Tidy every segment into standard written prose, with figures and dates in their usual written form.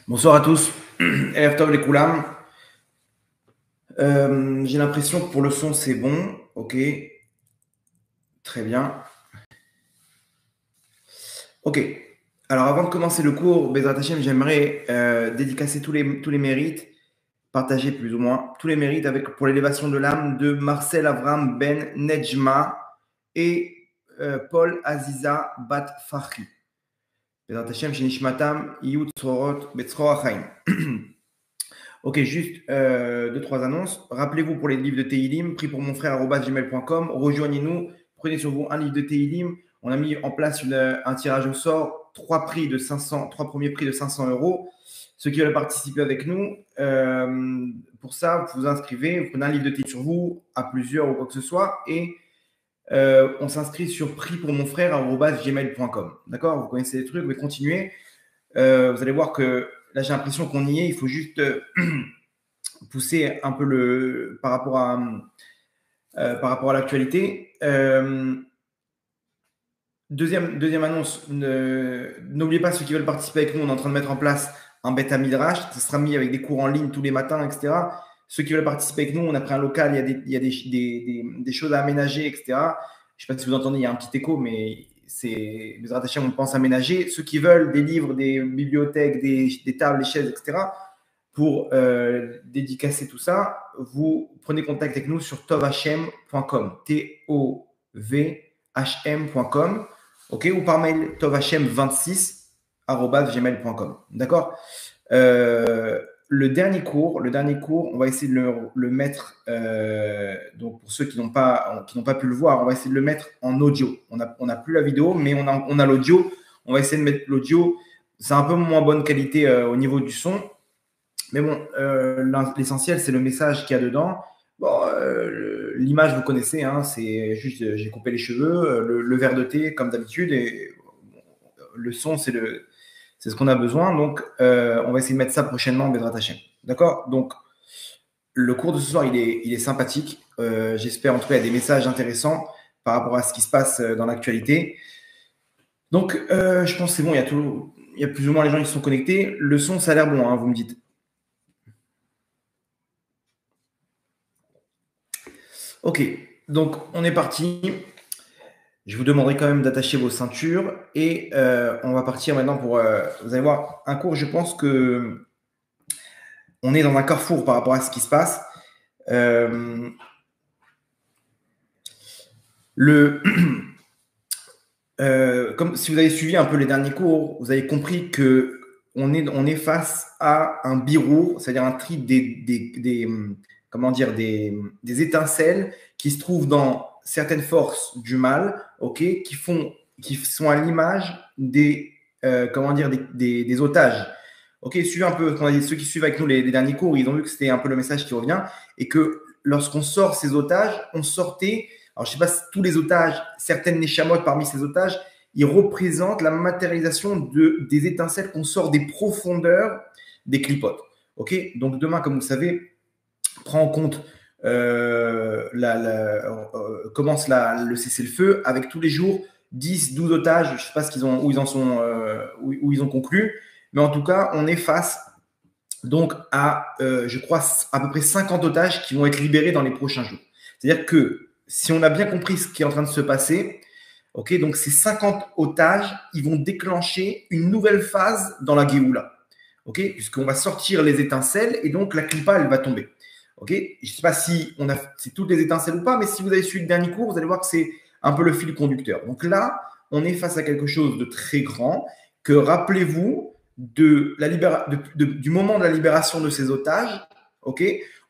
Bonsoir à tous. Erev Tov les Koulam. J'ai l'impression que pour le son, c'est bon. Ok. Très bien. Ok. Alors, avant de commencer le cours, Bezrat Hashem, j'aimerais dédicacer tous les mérites, partager plus ou moins tous les mérites pour l'élévation de l'âme de Marcel Avram Ben Nejma et Paul Aziza Bat Fahri. Bezrat Hashem, Shenishmatam, Iyut Sorot, Betzro Achaim. Ok, juste deux, trois annonces. Rappelez-vous pour les livres de Teilim, pris pour mon frère @gmail.com. Rejoignez-nous, prenez sur vous un livre de Teilim. On a mis en place un tirage au sort, trois premiers prix de 500 euros. Ceux qui veulent participer avec nous, pour ça, vous vous inscrivez, vous prenez un livre de Teilim sur vous, à plusieurs ou quoi que ce soit, et on s'inscrit sur prix pour mon frère @gmail.com. D'accord? Vous connaissez les trucs, vous pouvez continuer. Vous allez voir que là, j'ai l'impression qu'on y est. Il faut juste pousser un peu par rapport à l'actualité. Deuxième annonce, n'oubliez pas ceux qui veulent participer avec nous, on est en train de mettre en place un bêta midrash. Ça sera mis avec des cours en ligne tous les matins, etc. Ceux qui veulent participer avec nous, on a pris un local, il y a des choses à aménager, etc. Je ne sais pas si vous entendez, il y a un petit écho, mais c'est Bezrat Hashem, on pense aménager. Ceux qui veulent des livres, des bibliothèques, des tables, des chaises, etc. Pour dédicacer tout ça, vous prenez contact avec nous sur tovhm.com, tovhm.com, ok, ou par mail tovhm26@gmail.com, d'accord. Le dernier cours, on va essayer de le mettre, donc pour ceux qui n'ont pas pu le voir, on va essayer de le mettre en audio. On n'a plus la vidéo, mais on a l'audio. On va essayer de mettre l'audio. C'est un peu moins bonne qualité au niveau du son. Mais bon, l'essentiel, c'est le message qu'il y a dedans. Bon, l'image, vous connaissez, hein, c'est juste, j'ai coupé les cheveux, le verre de thé, comme d'habitude, et le son, c'est ce qu'on a besoin. Donc, on va essayer de mettre ça prochainement, Bezrat Hashem. D'accord? Donc, le cours de ce soir, il est sympathique. J'espère, en tout cas, il y a des messages intéressants par rapport à ce qui se passe dans l'actualité. Donc, je pense que c'est bon, il y a plus ou moins les gens qui sont connectés. Le son, ça a l'air bon, hein, vous me dites. Ok, donc on est parti. Je vous demanderai quand même d'attacher vos ceintures et on va partir maintenant pour, vous allez voir, un cours. Je pense que on est dans un carrefour par rapport à ce qui se passe. Comme si vous avez suivi un peu les derniers cours, vous avez compris que on est face à un birour, c'est-à-dire un tri des étincelles qui se trouvent dans certaines forces du mal, ok, qui sont à l'image des otages. Ok, suivez un peu, ceux qui suivent avec nous les derniers cours, ils ont vu que c'était un peu le message qui revient et que lorsqu'on sort ces otages, on sortait. Alors, je ne sais pas si tous les otages, certaines neshamot parmi ces otages, ils représentent la matérialisation des étincelles qu'on sort des profondeurs des clipotes. Ok, donc demain, comme vous savez, prend en compte commence le cessez-le-feu avec tous les jours 10, 12 otages. Je ne sais pas où ils ont conclu, mais en tout cas, on est face donc à, je crois, à peu près 50 otages qui vont être libérés dans les prochains jours. C'est-à-dire que si on a bien compris ce qui est en train de se passer, ok, donc ces 50 otages, ils vont déclencher une nouvelle phase dans la Géoula, ok, puisqu'on va sortir les étincelles et donc la clipa, elle va tomber. Ok, je ne sais pas si c'est toutes les étincelles ou pas, mais si vous avez suivi le dernier cours, vous allez voir que c'est un peu le fil conducteur. Donc là, on est face à quelque chose de très grand que, rappelez-vous, du moment de la libération de ces otages, ok,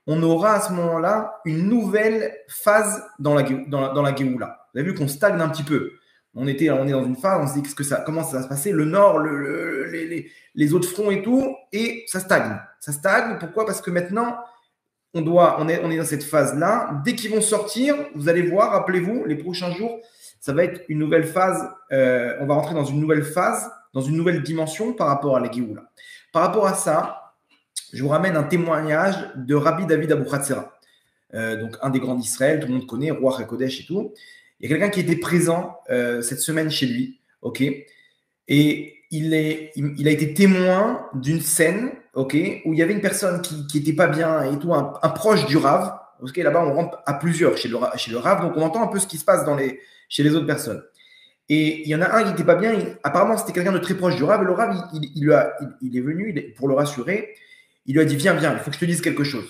on aura à ce moment-là une nouvelle phase dans la Géoula. Vous avez vu qu'on stagne un petit peu. On est dans une phase, on se dit comment ça va se passer, le nord, les autres fronts et tout, et ça stagne. Ça stagne, pourquoi? Parce que maintenant, on est dans cette phase-là. Dès qu'ils vont sortir, vous allez voir, rappelez-vous, les prochains jours, ça va être une nouvelle phase. On va rentrer dans une nouvelle phase, dans une nouvelle dimension par rapport à la Géoula. Par rapport à ça, je vous ramène un témoignage de Rabbi David Abouhatzera, donc un des grands d'Israël, tout le monde connaît, roi HaKodesh et tout. Il y a quelqu'un qui était présent cette semaine chez lui, ok. Et il a été témoin d'une scène, ok, où il y avait une personne qui était pas bien et tout, un proche du Rav. Ok, là-bas, on rentre à plusieurs chez le Rav, donc on entend un peu ce qui se passe chez les autres personnes. Et il y en a un qui n'était pas bien. Apparemment, c'était quelqu'un de très proche du Rav. Et le Rav, il est venu pour le rassurer. Il lui a dit, viens, il faut que je te dise quelque chose.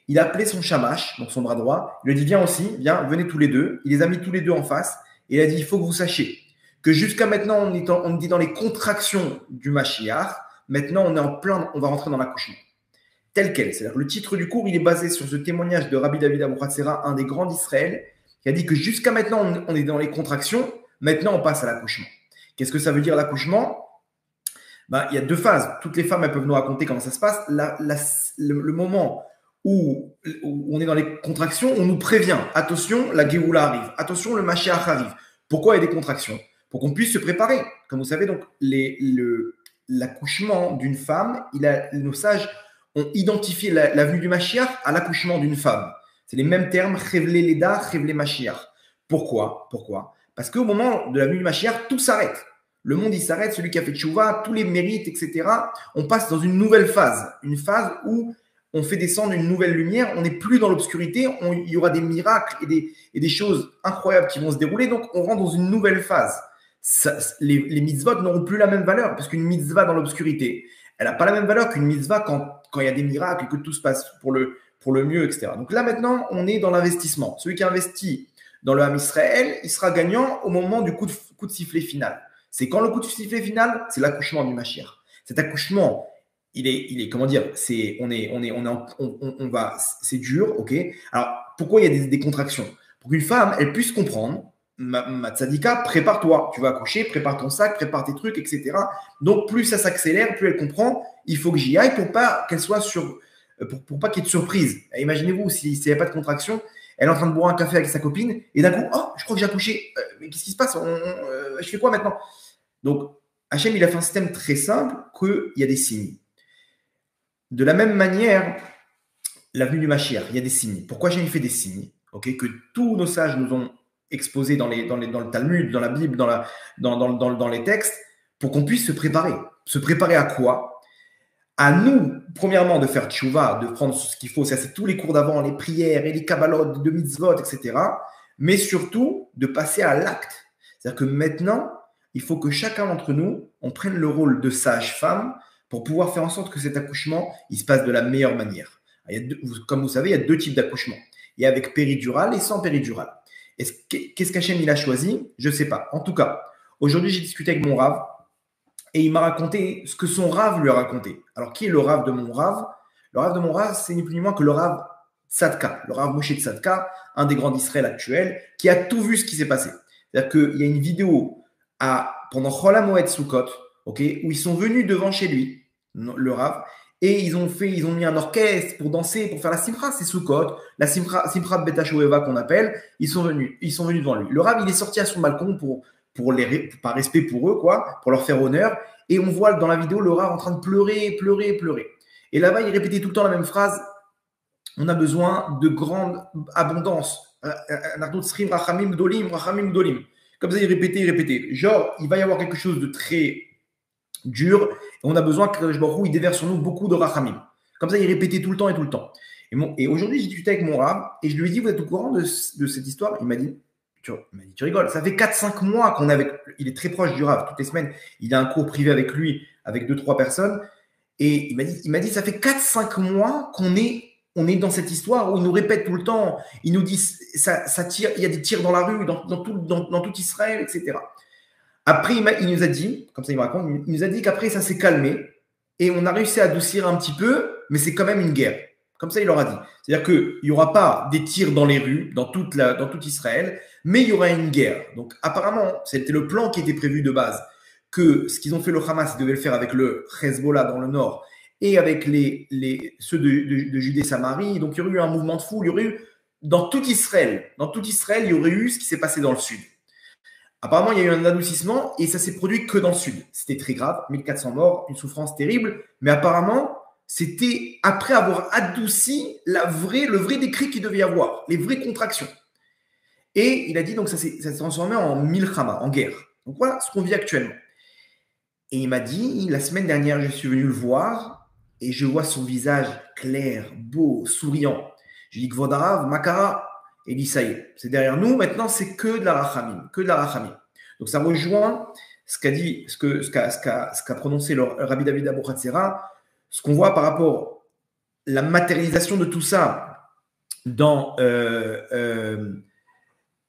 Il a appelé son shamash, donc son bras droit. Il lui a dit, viens aussi, viens, venez tous les deux. Il les a mis tous les deux en face. Et il a dit, il faut que vous sachiez que jusqu'à maintenant, on est dans les contractions du Mashiach. Maintenant, on va rentrer dans l'accouchement. Tel quel. C'est-à-dire le titre du cours, il est basé sur ce témoignage de Rabbi David Abuchatzera, un des grands d'Israël, qui a dit que jusqu'à maintenant, on est dans les contractions. Maintenant, on passe à l'accouchement. Qu'est-ce que ça veut dire l'accouchement? Il y a deux phases. Toutes les femmes, elles peuvent nous raconter comment ça se passe. Le moment où on est dans les contractions, on nous prévient. Attention, la Géoula arrive. Attention, le Mashiach arrive. Pourquoi il y a des contractions? Pour qu'on puisse se préparer. Comme vous savez, donc, l'accouchement d'une femme, nos sages ont identifié la venue du Mashiach à l'accouchement d'une femme. C'est les mêmes termes, Chevle Leda, Chevle Mashiach. Pourquoi? Parce qu'au moment de la venue du Mashiach, tout s'arrête. Le monde, il s'arrête, celui qui a fait tchouva, tous les mérites, etc. On passe dans une nouvelle phase. Une phase où on fait descendre une nouvelle lumière. On n'est plus dans l'obscurité. Il y aura des miracles et des choses incroyables qui vont se dérouler. Donc, on rentre dans une nouvelle phase. Les mitzvot n'auront plus la même valeur parce qu'une mitzvah dans l'obscurité, elle n'a pas la même valeur qu'une mitzvah quand il y a des miracles et que tout se passe pour le mieux, etc. Donc là, maintenant, on est dans l'investissement. Celui qui investit dans le Ham Israël, il sera gagnant au moment du coup de sifflet final. C'est quand le coup de sifflet final, c'est l'accouchement du Mashiach. Cet accouchement, il est comment dire, c'est dur, ok. Alors pourquoi il y a des contractions? Pour qu'une femme, elle puisse comprendre. Ma tzadika, prépare-toi, tu vas accoucher, prépare ton sac, prépare tes trucs, etc. Donc plus ça s'accélère, plus elle comprend. Il faut que j'y aille pour pas qu'elle soit pour pas qu'il y ait de surprise. Imaginez-vous s'il n'y a pas de contraction. Elle est en train de boire un café avec sa copine et d'un coup, oh, je crois que j'ai accouché. Mais qu'est-ce qui se passe? Je fais quoi maintenant? Donc, Hachem, il a fait un système très simple qu'il y a des signes. De la même manière, la venue du Mashiach, il y a des signes. Pourquoi Hachem fait des signes? Okay, que tous nos sages nous ont exposés dans le Talmud, dans la Bible, dans les textes, pour qu'on puisse se préparer. Se préparer à quoi? À nous, premièrement, de faire tchouva, de prendre ce qu'il faut, ça c'est tous les cours d'avant, les prières et les kabbalot, de mitzvot, etc. Mais surtout, de passer à l'acte. C'est-à-dire que maintenant, il faut que chacun d'entre nous, on prenne le rôle de sage-femme pour pouvoir faire en sorte que cet accouchement, il se passe de la meilleure manière. Comme vous savez, il y a deux types d'accouchement. Il y a avec péridurale et sans péridurale. Qu'est-ce qu'Hachem il a choisi? Je ne sais pas. En tout cas, aujourd'hui, j'ai discuté avec mon Rav. Et il m'a raconté ce que son Rav lui a raconté. Alors, qui est le Rav de mon Rav? Le Rav de mon Rav, c'est ni plus ni moins que le Rav Tzadka, le Rav Moshe Tzadka, un des grands d'Israël actuels, qui a tout vu ce qui s'est passé. C'est-à-dire qu'il y a une vidéo pendant Chol HaMoed Sukkot, okay, où ils sont venus devant chez lui, le Rav, et ils ont mis un orchestre pour danser, pour faire la Simcha, c'est Sukkot, la Simcha Bet HaShoeva qu'on appelle. Ils sont venus devant lui. Le Rav, il est sorti à son balcon par respect pour eux, quoi, pour leur faire honneur. Et on voit dans la vidéo le Rav en train de pleurer. Et là-bas, il répétait tout le temps la même phrase. On a besoin de grande abondance. Rachamim Gdolim. Comme ça, il répétait. Genre, il va y avoir quelque chose de très dur. Et on a besoin que il déverse sur nous beaucoup de rachamim. Comme ça, il répétait tout le temps. Et aujourd'hui, j'ai discuté avec mon Rav et je lui ai dit, vous êtes au courant de cette histoire? Il m'a dit, tu rigoles, ça fait 4-5 mois qu'on est avec. Il est très proche du Rav, toutes les semaines. Il a un cours privé avec lui, avec 2-3 personnes. Et il m'a dit, ça fait 4-5 mois qu'on est dans cette histoire où il nous répète tout le temps. Il nous dit, ça tire, il y a des tirs dans la rue, dans tout Israël, etc. Après, il nous a dit, comme ça il me raconte, il nous a dit qu'après ça s'est calmé et on a réussi à adoucir un petit peu, mais c'est quand même une guerre. Comme ça, il leur a dit. C'est-à-dire qu'il n'y aura pas des tirs dans les rues, dans tout Israël, mais il y aura une guerre. Donc, apparemment, c'était le plan qui était prévu de base, que ce qu'ils ont fait le Hamas, ils devaient le faire avec le Hezbollah dans le nord et avec ceux de Judée-Samarie. Donc, il y aurait eu un mouvement de foule. Il y aurait eu, dans tout Israël, il y aurait eu ce qui s'est passé dans le sud. Apparemment, il y a eu un adoucissement et ça s'est produit que dans le sud. C'était très grave, 1400 morts, une souffrance terrible, mais apparemment, c'était après avoir adouci le vrai décret qu'il devait y avoir, les vraies contractions. Et il a dit, donc ça s'est transformé en milchama, en guerre. Donc voilà ce qu'on vit actuellement. Et il m'a dit, la semaine dernière, je suis venu le voir et je vois son visage clair, beau, souriant. Je dis, Kvodarav, Makara. Et il dit, ça y est, c'est derrière nous. Maintenant, c'est que de la rachamim, que de la rachamim. Donc, ça rejoint ce qu'a dit, ce qu'a prononcé le Rabbi David Abou-Hatzera, ce qu'on voit par rapport à la matérialisation de tout ça dans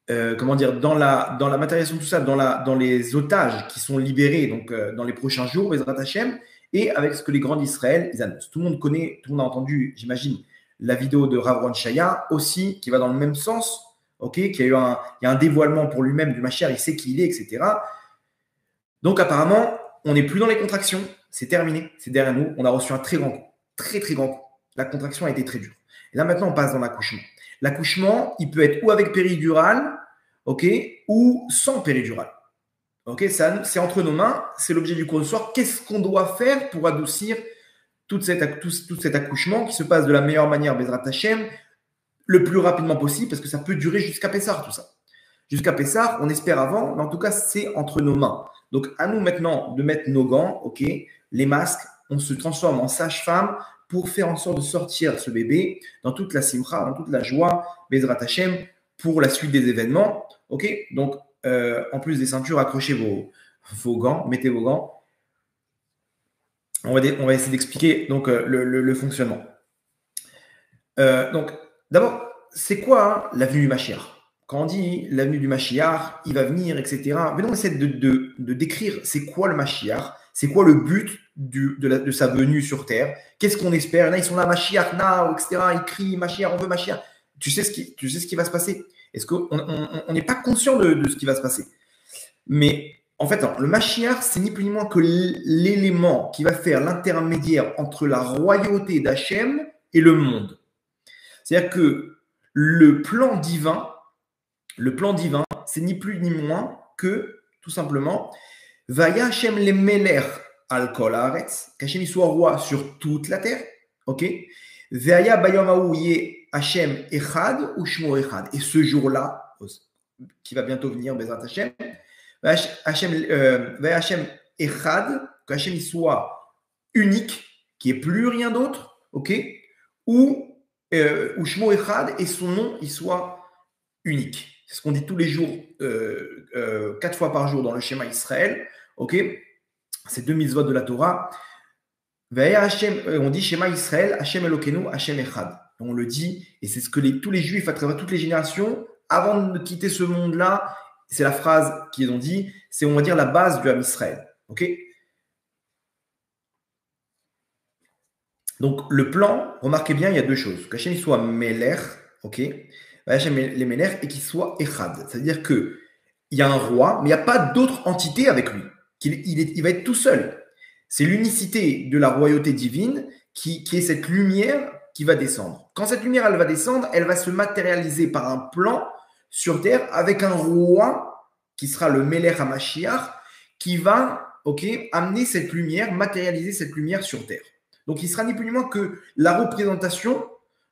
comment dire, dans la matérialisation de tout ça, dans les otages qui sont libérés donc, dans les prochains jours, Bezrat Hashem, et avec ce que les grands d'Israël ils annoncent. Tout le monde connaît, tout le monde a entendu, j'imagine, la vidéo de Rav Ron Shaya aussi, qui va dans le même sens, okay, il y a un dévoilement pour lui-même du Mashiach, il sait qui il est, etc. Donc apparemment, on n'est plus dans les contractions, c'est terminé, c'est derrière nous, on a reçu un très grand coup, très très grand coup. La contraction a été très dure. Et là maintenant, on passe dans l'accouchement. L'accouchement, il peut être ou avec péridurale, ok, ou sans péridurale. Ok, c'est entre nos mains, c'est l'objet du cours de soir. Qu'est-ce qu'on doit faire pour adoucir tout cet accouchement qui se passe de la meilleure manière, Bezrat Hashem, le plus rapidement possible, parce que ça peut durer jusqu'à Pessah, tout ça. Jusqu'à Pessah, on espère avant, mais en tout cas, c'est entre nos mains. Donc, à nous maintenant de mettre nos gants, ok, les masques, on se transforme en sage-femme pour faire en sorte de sortir ce bébé dans toute la simcha, dans toute la joie, Bezrat Hashem, pour la suite des événements. Ok, donc en plus des ceintures, accrochez vos gants, mettez vos gants. On va essayer d'expliquer donc le fonctionnement. Donc, d'abord, c'est quoi l'avenue du Mashiach? Quand on dit l'avenue du Mashiach, il va venir, etc. Mais on essaie de décrire c'est quoi le Mashiach, c'est quoi le but de sa venue sur Terre, qu'est-ce qu'on espère. Là, ils sont là, Mashiach, now, etc. Ils crient, Mashiach, on veut Mashiach. Tu sais ce qui va se passer. Est-ce qu'on n'est pas conscient de ce qui va se passer? Mais en fait, le Mashiach, c'est ni plus ni moins que l'élément qui va faire l'intermédiaire entre la royauté d'Hachem et le monde. C'est-à-dire que le plan divin, c'est ni plus ni moins que, tout simplement, Vaya Hashem le Meler al kol haaretz, qu'Hachem soit roi sur toute la terre, ok? Vaya bayom haou yeh Hashem echad ou shmo echad. Et ce jour-là, qui va bientôt venir, Bezrat Hashem, Vaya Hashem echad, qu'Hachem soit unique, qu'il n'y ait plus rien d'autre, ok? Ou Shmo Echad, et son nom, il soit unique. C'est ce qu'on dit tous les jours, 4 fois par jour dans le schéma Israël. Ok, c'est 2 mitzvot de la Torah. On dit schéma Israël, Hashem Elokeinu, Hashem Echad. On le dit, et c'est ce que tous les juifs à travers toutes les générations, avant de quitter ce monde-là, c'est la phrase qu'ils ont dit, c'est on va dire la base du Ham Israël. Ok. Donc, le plan, remarquez bien, il y a 2 choses. Qu'Hachem soit Meler, ok, Hachem les Meler, et qu'il soit Echad. C'est-à-dire qu'il y a un roi, mais il n'y a pas d'autre entité avec lui. Il va être tout seul. C'est l'unicité de la royauté divine qui est cette lumière qui va descendre. Quand cette lumière, elle va descendre, elle va se matérialiser par un plan sur terre avec un roi qui sera le Meler HaMashiach qui va, ok, amener cette lumière, matérialiser cette lumière sur terre. Donc, il sera ni plus ni moins que la représentation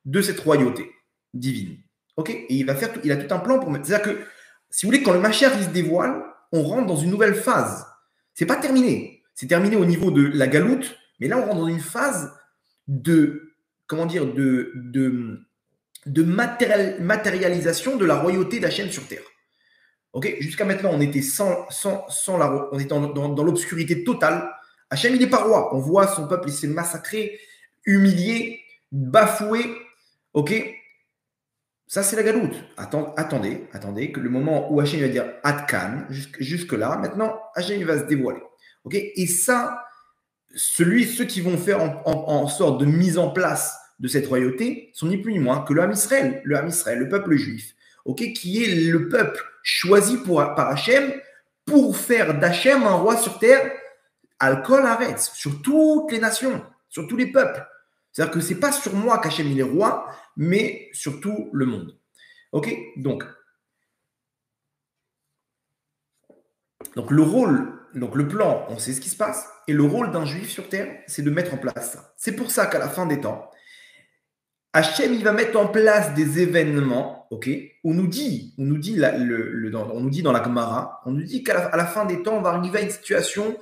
de cette royauté divine. Ok. Et il a tout un plan pour mettre. C'est-à-dire que, si vous voulez, quand le Mashiach il se dévoile, on rentre dans une nouvelle phase. C'est pas terminé. C'est terminé au niveau de la galoute, mais là, on rentre dans une phase de matérialisation de la royauté d'Hachem sur terre. Ok. Jusqu'à maintenant, on était on était dans l'obscurité totale. Hachem, il n'est pas roi. On voit son peuple, il s'est massacré, humilié, bafoué. Ok. Ça, c'est la galoute. Attendez, que le moment où Hachem va dire Adkan, jusque-là, maintenant, Hachem va se dévoiler. Ok. Et ça, ceux qui vont faire en sorte de mise en place de cette royauté sont ni plus ni moins que le Ham Israël, le peuple juif, ok, qui est le peuple choisi par Hachem pour faire d'Hachem un roi sur terre. Al-Kol Haaretz, sur toutes les nations, sur tous les peuples. C'est-à-dire que ce n'est pas sur moi qu'Hachem il est roi, mais sur tout le monde. Ok. Donc le plan, on sait ce qui se passe, et le rôle d'un juif sur terre, c'est de mettre en place ça. C'est pour ça qu'à la fin des temps, Hachem il va mettre en place des événements, ok. On nous dit dans la Gemara, on nous dit qu'à la fin des temps, on va arriver à une situation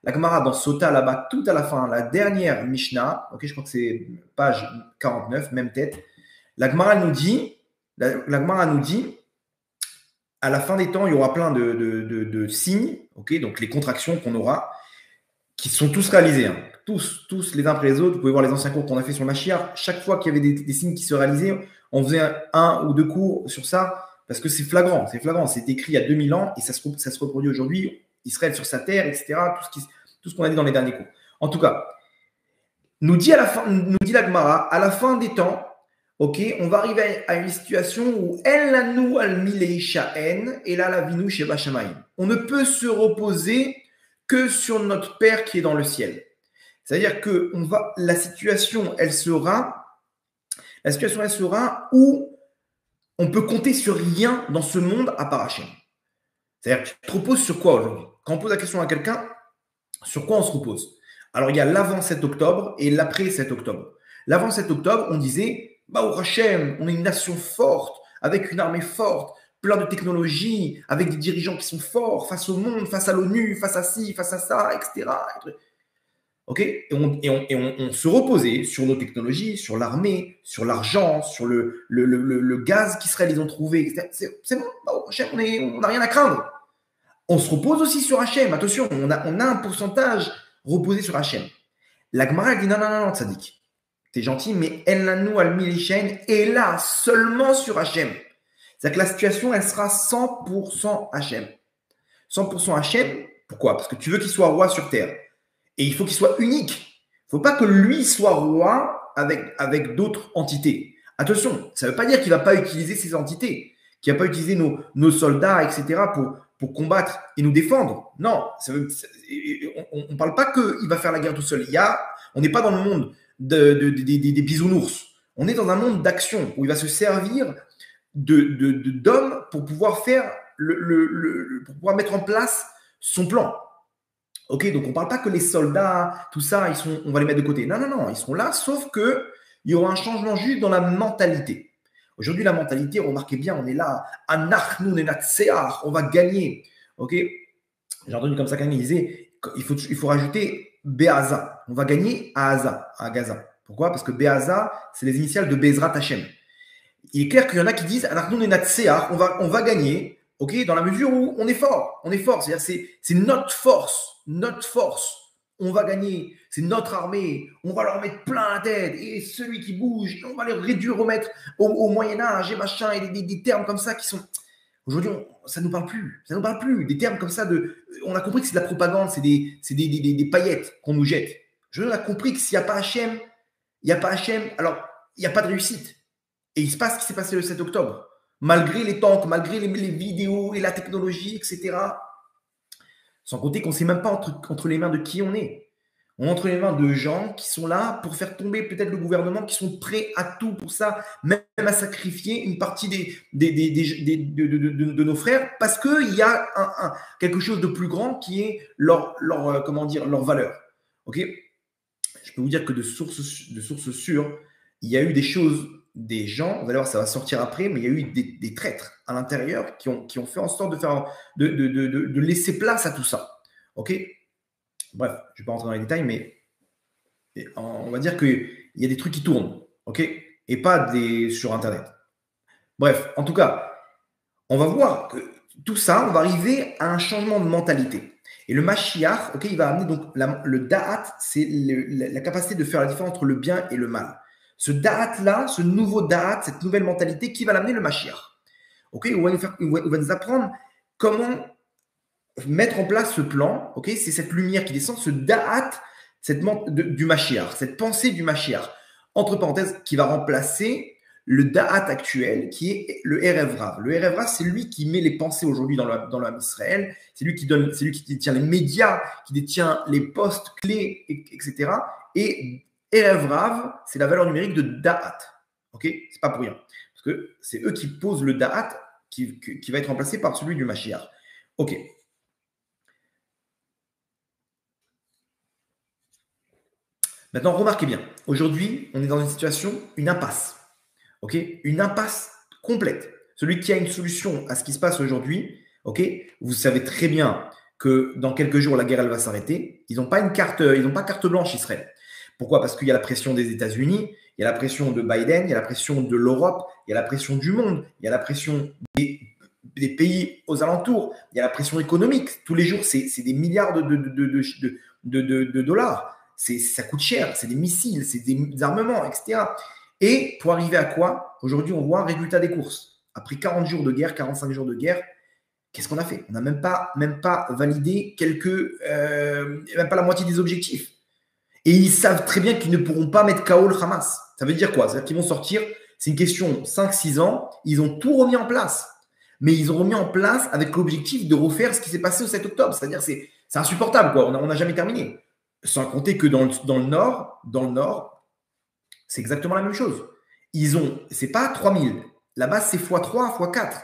La Gemara dans Sota là-bas, tout à la fin, la dernière Mishnah, ok, je crois que c'est page 49, même tête. La Gemara nous dit, à la fin des temps, il y aura plein de signes, ok, donc les contractions qu'on aura, qui sont tous réalisés, hein. Tous les uns après les autres. Vous pouvez voir les anciens cours qu'on a fait sur Mashiach. Chaque fois qu'il y avait des signes qui se réalisaient, on faisait un ou deux cours sur ça parce que c'est flagrant. C'est écrit il y a 2000 ans et ça se reproduit aujourd'hui. Israël sur sa terre, etc. Tout ce qu'on a dit dans les derniers cours. En tout cas, nous dit la Gemara, à la fin des temps, ok, on va arriver à une situation où El lanu al milei sha'en et là la vinu sheba shamayim. On ne peut se reposer que sur notre Père qui est dans le ciel. C'est-à-dire que la situation, elle sera où on peut compter sur rien dans ce monde à part Hachem. C'est-à-dire que tu te reposes sur quoi aujourd'hui? Quand on pose la question à quelqu'un, sur quoi on se repose? Alors, il y a l'avant 7 octobre et l'après 7 octobre. L'avant 7 octobre, on disait, Baruch Hachem, on est une nation forte, avec une armée forte, plein de technologies, avec des dirigeants qui sont forts face au monde, face à l'ONU, face à ci, face à ça, etc. Okay, on se reposait sur nos technologies, sur l'armée, sur l'argent, sur le gaz qu'Israël ils ont trouvé. C'est bon, Hachem, on n'a rien à craindre. On se repose aussi sur Hachem. Attention, on a un pourcentage reposé sur Hachem. La Gemara dit non, Tzadik. T'es gentil, mais El Lanu al Milishen est là seulement sur Hachem. C'est-à-dire que la situation, elle sera 100% Hachem. 100% Hachem, pourquoi? Parce que tu veux qu'il soit roi sur terre. Et il faut qu'il soit unique. Il ne faut pas que lui soit roi avec d'autres entités. Attention, ça ne veut pas dire qu'il ne va pas utiliser ces entités, qu'il ne va pas utiliser nos soldats, etc., pour combattre et nous défendre. Non, on ne parle pas qu'il va faire la guerre tout seul. On n'est pas dans le monde des bisounours. On est dans un monde d'action où il va se servir d'hommes pour pouvoir faire pour pouvoir mettre en place son plan. Ok, donc on ne parle pas que les soldats, tout ça, on va les mettre de côté. Non, ils seront là, sauf qu'il y aura un changement juste dans la mentalité. Aujourd'hui, la mentalité, remarquez bien, on est là, Anachnu nenatseach, on va gagner. Ok, j'ai entendu comme ça quelqu'un disait, il faut rajouter Be'aza. On va gagner à Gaza. Pourquoi? Parce que Be'aza, c'est les initiales de Bezrat Hashem. Il est clair qu'il y en a qui disent Anachnu nenatseach, on va gagner. Ok, dans la mesure où on est fort, c'est-à-dire c'est notre force, on va gagner, c'est notre armée, on va leur mettre plein la tête, et celui qui bouge, on va les réduire, remettre au Moyen-Âge et machin, et des termes comme ça qui sont. Aujourd'hui, ça ne nous parle plus, des termes comme ça, on a compris que c'est de la propagande, c'est des paillettes qu'on nous jette. On a compris que s'il n'y a pas Hachem, alors il n'y a pas de réussite. Et il se passe ce qui s'est passé le 7 octobre. Malgré les tanks, malgré les vidéos et la technologie, etc. Sans compter qu'on ne sait même pas entre les mains de qui on est. On est entre les mains de gens qui sont là pour faire tomber peut-être le gouvernement, qui sont prêts à tout pour ça, même à sacrifier une partie de nos frères, parce qu'il y a quelque chose de plus grand qui est leur valeur. Okay, je peux vous dire que de sources sûres, il y a eu des choses, des gens, vous allez voir, ça va sortir après, mais il y a eu des traîtres à l'intérieur qui ont fait en sorte de laisser place à tout ça. Ok? Bref, je ne vais pas rentrer dans les détails, mais on va dire qu'il y a des trucs qui tournent, ok? Et pas sur Internet. Bref, en tout cas, on va voir que tout ça, on va arriver à un changement de mentalité. Et le Mashiach, ok, il va amener donc le Da'at, c'est la capacité de faire la différence entre le bien et le mal. Ce da'at-là, ce nouveau da'at, cette nouvelle mentalité, qui va l'amener le Mashiach. Ok, il va nous apprendre comment mettre en place ce plan. Ok, c'est cette lumière qui descend, ce da'at du Mashiach, cette pensée du Mashiach, entre parenthèses, qui va remplacer le da'at actuel, qui est le Erev Rav. Le Erev Rav, c'est lui qui met les pensées aujourd'hui dans l'âme Israël. C'est lui qui détient les médias, qui détient les postes clés, etc. Et Erev Rav, c'est la valeur numérique de Da'at. Ok, c'est pas pour rien. Parce que c'est eux qui posent le Da'at qui va être remplacé par celui du Mashiach. Ok. Maintenant, remarquez bien. Aujourd'hui, on est dans une situation, une impasse. Ok, une impasse complète. Celui qui a une solution à ce qui se passe aujourd'hui, ok, vous savez très bien que dans quelques jours, la guerre, elle va s'arrêter. Ils n'ont pas carte blanche, Israël. Pourquoi? Parce qu'il y a la pression des États-Unis, il y a la pression de Biden, il y a la pression de l'Europe, il y a la pression du monde, il y a la pression des pays aux alentours, il y a la pression économique. Tous les jours, c'est des milliards de dollars. Ça coûte cher, c'est des missiles, c'est des armements, etc. Et pour arriver à quoi? Aujourd'hui, on voit un résultat des courses. Après 40 jours de guerre, 45 jours de guerre, qu'est-ce qu'on a fait? On n'a même pas validé même pas la moitié des objectifs. Et ils savent très bien qu'ils ne pourront pas mettre KO le Hamas. Ça veut dire quoi? C'est-à-dire qu'ils vont sortir, c'est une question 5-6 ans, ils ont tout remis en place. Mais ils ont remis en place avec l'objectif de refaire ce qui s'est passé au 7 octobre. C'est-à-dire c'est insupportable, quoi. On n'a jamais terminé. Sans compter que dans le nord, c'est exactement la même chose. C'est pas 3000. Là-bas, c'est x3, x4.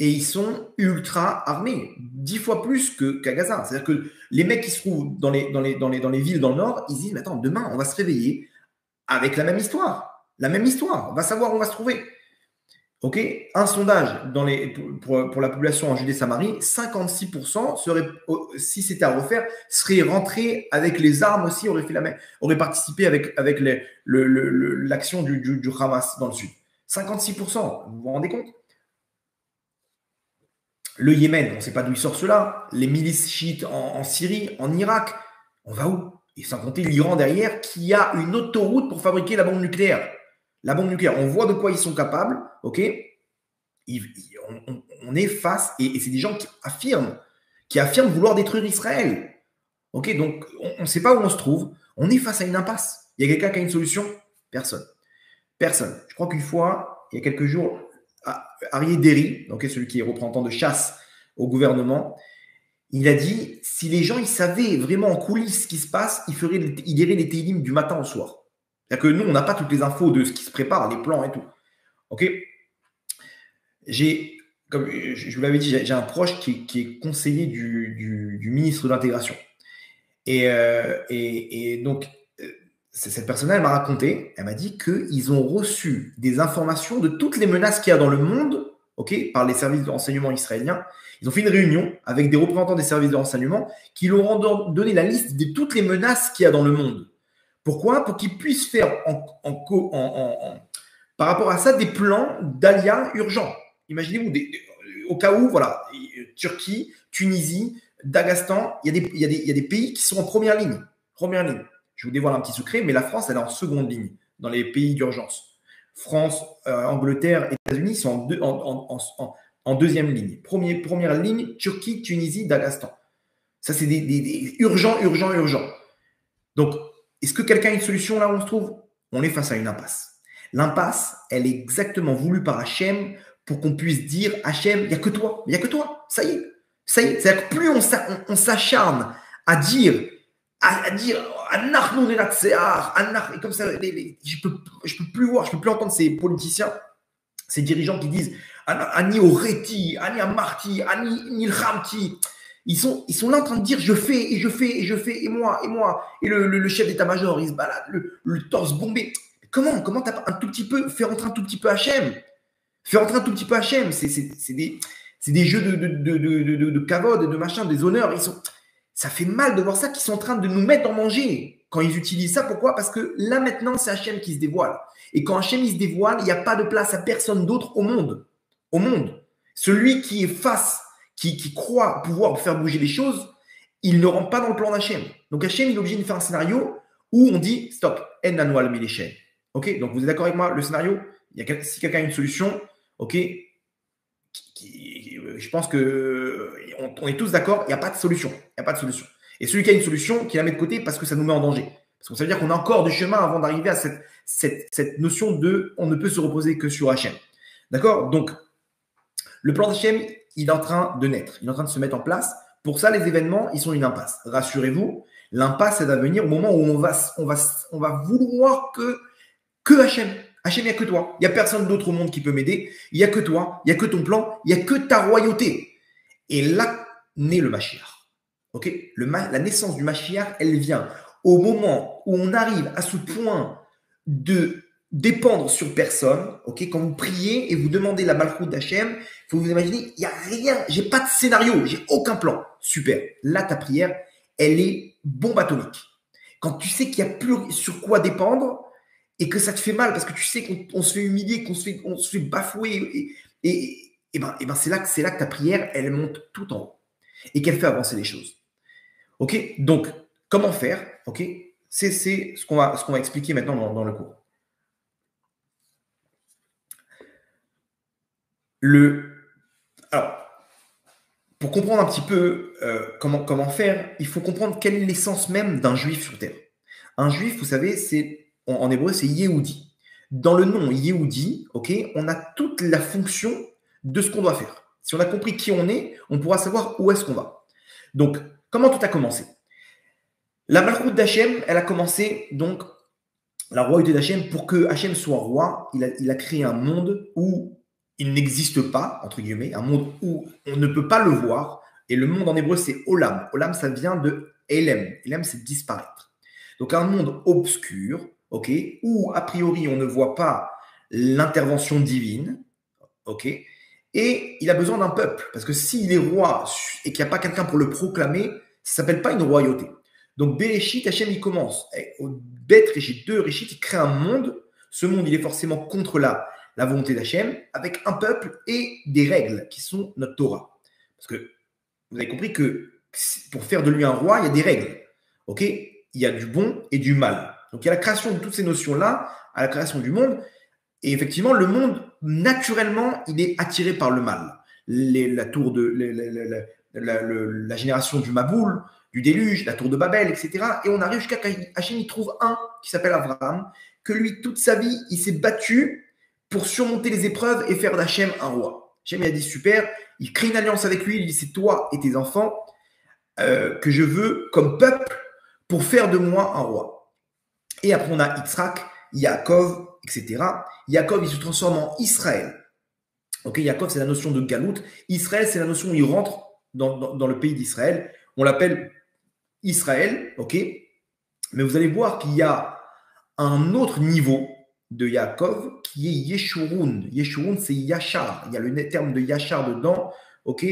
Et ils sont ultra armés, 10 fois plus qu'à Gaza. C'est-à-dire que les mecs qui se trouvent dans les villes dans le nord, ils disent, mais attends, demain, on va se réveiller avec la même histoire. La même histoire. On va savoir où on va se trouver. Ok, un sondage pour la population en Judée-Samarie, 56% si c'était à refaire, seraient rentrés avec les armes aussi, auraient participé avec l'action du Hamas dans le sud. 56%, vous vous rendez compte? Le Yémen, on ne sait pas d'où il sort cela. Les milices chiites en Syrie, en Irak, on va où? Et sans compter l'Iran derrière, qui a une autoroute pour fabriquer la bombe nucléaire. La bombe nucléaire, on voit de quoi ils sont capables, ok? On est face, et c'est des gens qui affirment vouloir détruire Israël. Ok, donc on ne sait pas où on se trouve. On est face à une impasse. Il y a quelqu'un qui a une solution? Personne. Personne. Je crois qu'une fois, il y a quelques jours, Arié Deri, donc celui qui est représentant de chasse au gouvernement, il a dit, si les gens ils savaient vraiment en coulisses ce qui se passe, ils liraient les télim du matin au soir. C'est-à-dire que nous, on n'a pas toutes les infos de ce qui se prépare, les plans et tout. Ok? Comme je vous l'avais dit, j'ai un proche qui est conseiller du ministre de l'Intégration. Et donc, cette personne-là, elle m'a raconté, elle m'a dit qu'ils ont reçu des informations de toutes les menaces qu'il y a dans le monde, ok, par les services de renseignement israéliens. Ils ont fait une réunion avec des représentants des services de renseignement qui leur ont donné la liste de toutes les menaces qu'il y a dans le monde. Pourquoi? Pour qu'ils puissent faire par rapport à ça des plans d'alia urgents. Imaginez-vous, au cas où, voilà, Turquie, Tunisie, Daghestan, il y a des pays qui sont en première ligne. Première ligne. Je vous dévoile un petit secret, mais la France, elle est en seconde ligne dans les pays d'urgence. France, Angleterre, États-Unis sont en deuxième ligne. Première ligne, Turquie, Tunisie, Daghestan. Ça, c'est des urgents. Donc, est-ce que quelqu'un a une solution là où on se trouve? On est face à une impasse. L'impasse, elle est exactement voulue par Hachem pour qu'on puisse dire, Hachem, il n'y a que toi, ça y est. C'est-à-dire que plus on s'acharne à dire, et comme ça, je peux plus voir, je peux plus entendre ces politiciens, ces dirigeants qui disent, Ani Oreti, Ani Amarti, Ani Nilhamti. Ils sont là en train de dire, je fais, et moi, et le chef d'état-major, il se balade, le torse bombé. Comment t'as pas un tout petit peu, fait rentrer un tout petit peu Hachem? Faire rentrer un tout petit peu Hachem, c'est des jeux de kavod, de machin, des honneurs. Ça fait mal de voir ça, qu'ils sont en train de nous mettre en danger quand ils utilisent ça. Pourquoi? Parce que là, maintenant, c'est Hachem qui se dévoile. Et quand Hachem il se dévoile, il n'y a pas de place à personne d'autre au monde. Au monde. Celui qui est face, qui croit pouvoir faire bouger les choses, il ne rentre pas dans le plan d'Hachem. Donc Hachem, il est obligé de faire un scénario où on dit, stop, en annual miléchen. Ok, donc vous êtes d'accord avec moi? Le scénario, si quelqu'un a une solution, ok, je pense qu'on est tous d'accord, il n'y a pas de solution. Et celui qui a une solution, qui la met de côté parce que ça nous met en danger. Parce que ça veut dire qu'on a encore du chemin avant d'arriver à cette notion de on ne peut se reposer que sur Hachem. D'accord? Donc, le plan d'Hachem, il est en train de naître, il est en train de se mettre en place. Pour ça, les événements, ils sont une impasse. Rassurez-vous, l'impasse, elle va venir au moment où on va vouloir que Hachem. Hachem, il n'y a que toi. Il n'y a personne d'autre au monde qui peut m'aider. Il n'y a que toi. Il n'y a que ton plan. Il n'y a que ta royauté. Et là naît le Mashiach. Ok, la naissance du Mashiach, elle vient au moment où on arrive à ce point de dépendre sur personne. Ok, quand vous priez et vous demandez la malchoute d'Hachem, il faut vous imaginer, il n'y a rien, j'ai pas de scénario, j'ai aucun plan. Super. Là, ta prière, elle est bombe atomique. Quand tu sais qu'il n'y a plus sur quoi dépendre et que ça te fait mal parce que tu sais qu'on se fait humilier, on se fait bafouer et ben c'est là que ta prière, elle monte tout en haut et qu'elle fait avancer les choses. Ok, donc comment faire? Ok, c'est ce qu'on va expliquer maintenant dans le cours. Alors, pour comprendre un petit peu comment faire, il faut comprendre quelle est l'essence même d'un juif sur terre. Un juif, vous savez, en hébreu, c'est Yehudi. Dans le nom Yehudi, ok, on a toute la fonction de ce qu'on doit faire. Si on a compris qui on est, on pourra savoir où est-ce qu'on va. Donc, comment tout a commencé? La malchoute d'Hachem, elle a commencé, donc, la royauté d'Hachem, pour que Hachem soit roi, il a créé un monde où il n'existe pas, entre guillemets, un monde où on ne peut pas le voir. Et le monde en hébreu, c'est Olam. Olam, ça vient de Elem. Elem, c'est disparaître. Donc un monde obscur, ok, où a priori on ne voit pas l'intervention divine, ok, et il a besoin d'un peuple. Parce que s'il est roi et qu'il n'y a pas quelqu'un pour le proclamer, ça ne s'appelle pas une royauté. Donc Bereshit, Hachem, il commence. Au Bet Réchit, 2 Réchit, il crée un monde. Ce monde, il est forcément contre la volonté d'Hachem, avec un peuple et des règles qui sont notre Torah. Parce que vous avez compris que pour faire de lui un roi, il y a des règles. Ok, il y a du bon et du mal. Donc il y a la création de toutes ces notions-là, à la création du monde. Et effectivement, le monde, naturellement, il est attiré par le mal. La tour de la génération du Maboul, du déluge, la tour de Babel, etc. Et on arrive jusqu'à Hachem, il trouve un qui s'appelle Abraham, que lui, toute sa vie, il s'est battu pour surmonter les épreuves et faire d'Hachem un roi. Hachem, il a dit super, il crée une alliance avec lui, il dit c'est toi et tes enfants que je veux comme peuple pour faire de moi un roi. Et après, on a Yitzhak, Yaakov, etc. Yaakov, il se transforme en Israël. Ok, Yaakov, c'est la notion de galoute. Israël, c'est la notion où il rentre dans le pays d'Israël. On l'appelle Israël, ok. Mais vous allez voir qu'il y a un autre niveau de Yaakov qui est Yeshurun. Yeshurun, c'est Yachar. Il y a le terme de Yachar dedans, ok.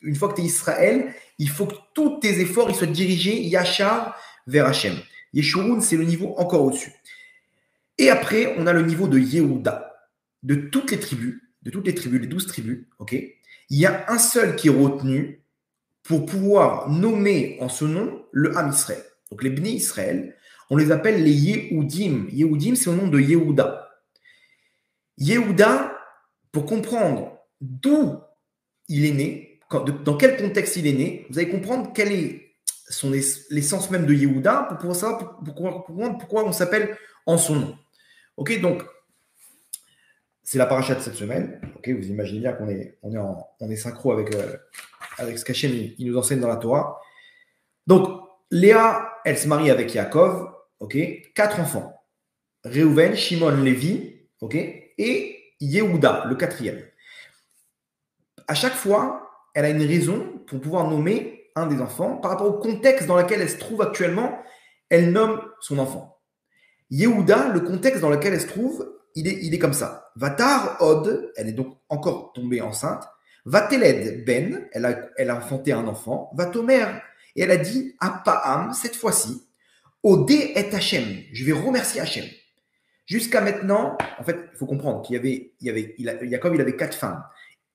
Une fois que tu es Israël, il faut que tous tes efforts ils soient dirigés Yachar vers Hachem. Yeshurun, c'est le niveau encore au-dessus. Et après, on a le niveau de Yehuda. De toutes les tribus, les 12 tribus, ok, il y a un seul qui est retenu pour pouvoir nommer en ce nom le Ham Israël. Donc les Bnei Israël, on les appelle les Yehudim. Yehudim, c'est au nom de Yehuda. Yehuda, pour comprendre d'où il est né, dans quel contexte il est né, vous allez comprendre quelle est l'essence même de Yehuda pour pouvoir savoir pourquoi on s'appelle en son nom. Ok, donc c'est la paracha de cette semaine. Ok, vous imaginez bien qu'on est synchro avec ce qu'Hachem il nous enseigne dans la Torah. Donc Léa, elle se marie avec Yaakov. Ok, 4 enfants. Réhouven, Shimon, Lévi. Ok, et Yehuda, le 4e. À chaque fois, elle a une raison pour pouvoir nommer un des enfants par rapport au contexte dans lequel elle se trouve actuellement. Elle nomme son enfant. Yehuda, le contexte dans lequel elle se trouve, il est comme ça. Vatar Od, elle est donc encore tombée enceinte. Vateled Ben, elle a enfanté un enfant. Vatomer, et elle a dit Apa'am, cette fois-ci, Odé et Hachem, je vais remercier Hachem. Jusqu'à maintenant, en fait, il faut comprendre qu'il Yaakov, il avait 4 femmes.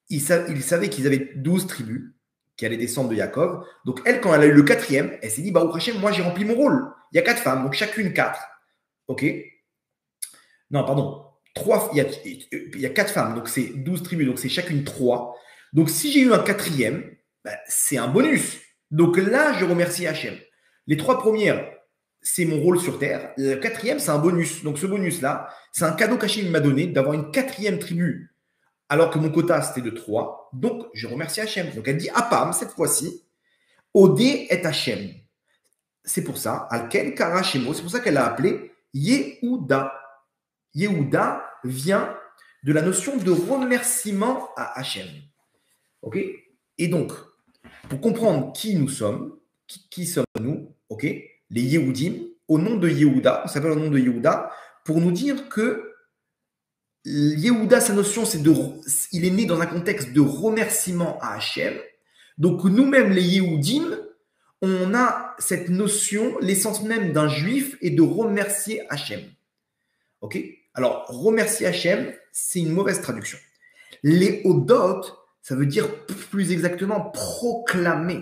Il savait qu'ils avaient 12 tribus qui allaient descendre de Yaakov. Donc elle, quand elle a eu le 4e, elle s'est dit Baruch Hachem, moi j'ai rempli mon rôle. Il y a 4 femmes, donc chacune 4. Ok. Non, pardon. Il y a 4 femmes, donc c'est 12 tribus, donc c'est chacune 3. Donc si j'ai eu un 4e, c'est un bonus. Donc là, je remercie Hachem. Les 3 premières, c'est mon rôle sur Terre. Le 4e, c'est un bonus. Donc ce bonus-là, c'est un cadeau qu'Hachem m'a donné d'avoir une 4e tribu, alors que mon quota, c'était de 3. Donc je remercie Hachem. Donc elle dit Apam, cette fois-ci, Odé est Hachem. C'est pour ça, Alken Kara Shemo, c'est pour ça qu'elle l'a appelé Yehuda. Yehuda vient de la notion de remerciement à Hachem. Ok. Et donc, pour comprendre qui nous sommes, qui sommes-nous, ok, les Yehudim, au nom de Yehuda, on s'appelle au nom de Yehuda, pour nous dire que Yehuda, sa notion, il est né dans un contexte de remerciement à Hachem. Donc nous-mêmes, les Yehudim, on a cette notion, l'essence même d'un juif est de remercier Hachem. Ok? Alors, remercier Hachem, c'est une mauvaise traduction. Les Hodot, ça veut dire plus exactement proclamer.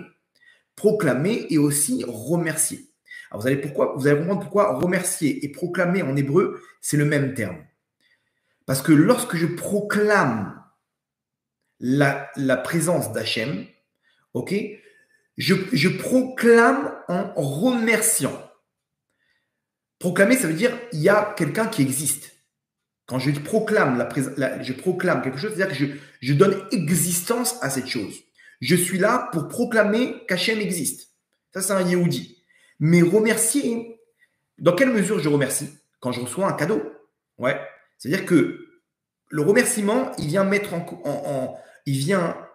Proclamer et aussi remercier. Alors vous allez comprendre pourquoi remercier et proclamer en hébreu, c'est le même terme. Parce que lorsque je proclame la présence d'Hachem, ok, je proclame en remerciant. Proclamer, ça veut dire il y a quelqu'un qui existe. Quand je proclame je proclame quelque chose, c'est-à-dire que je donne existence à cette chose. Je suis là pour proclamer qu'Hachem existe. Ça, c'est un Yehudi. Mais remercier, dans quelle mesure je remercie? Quand je reçois un cadeau. Ouais. C'est-à-dire que le remerciement, il vient mettre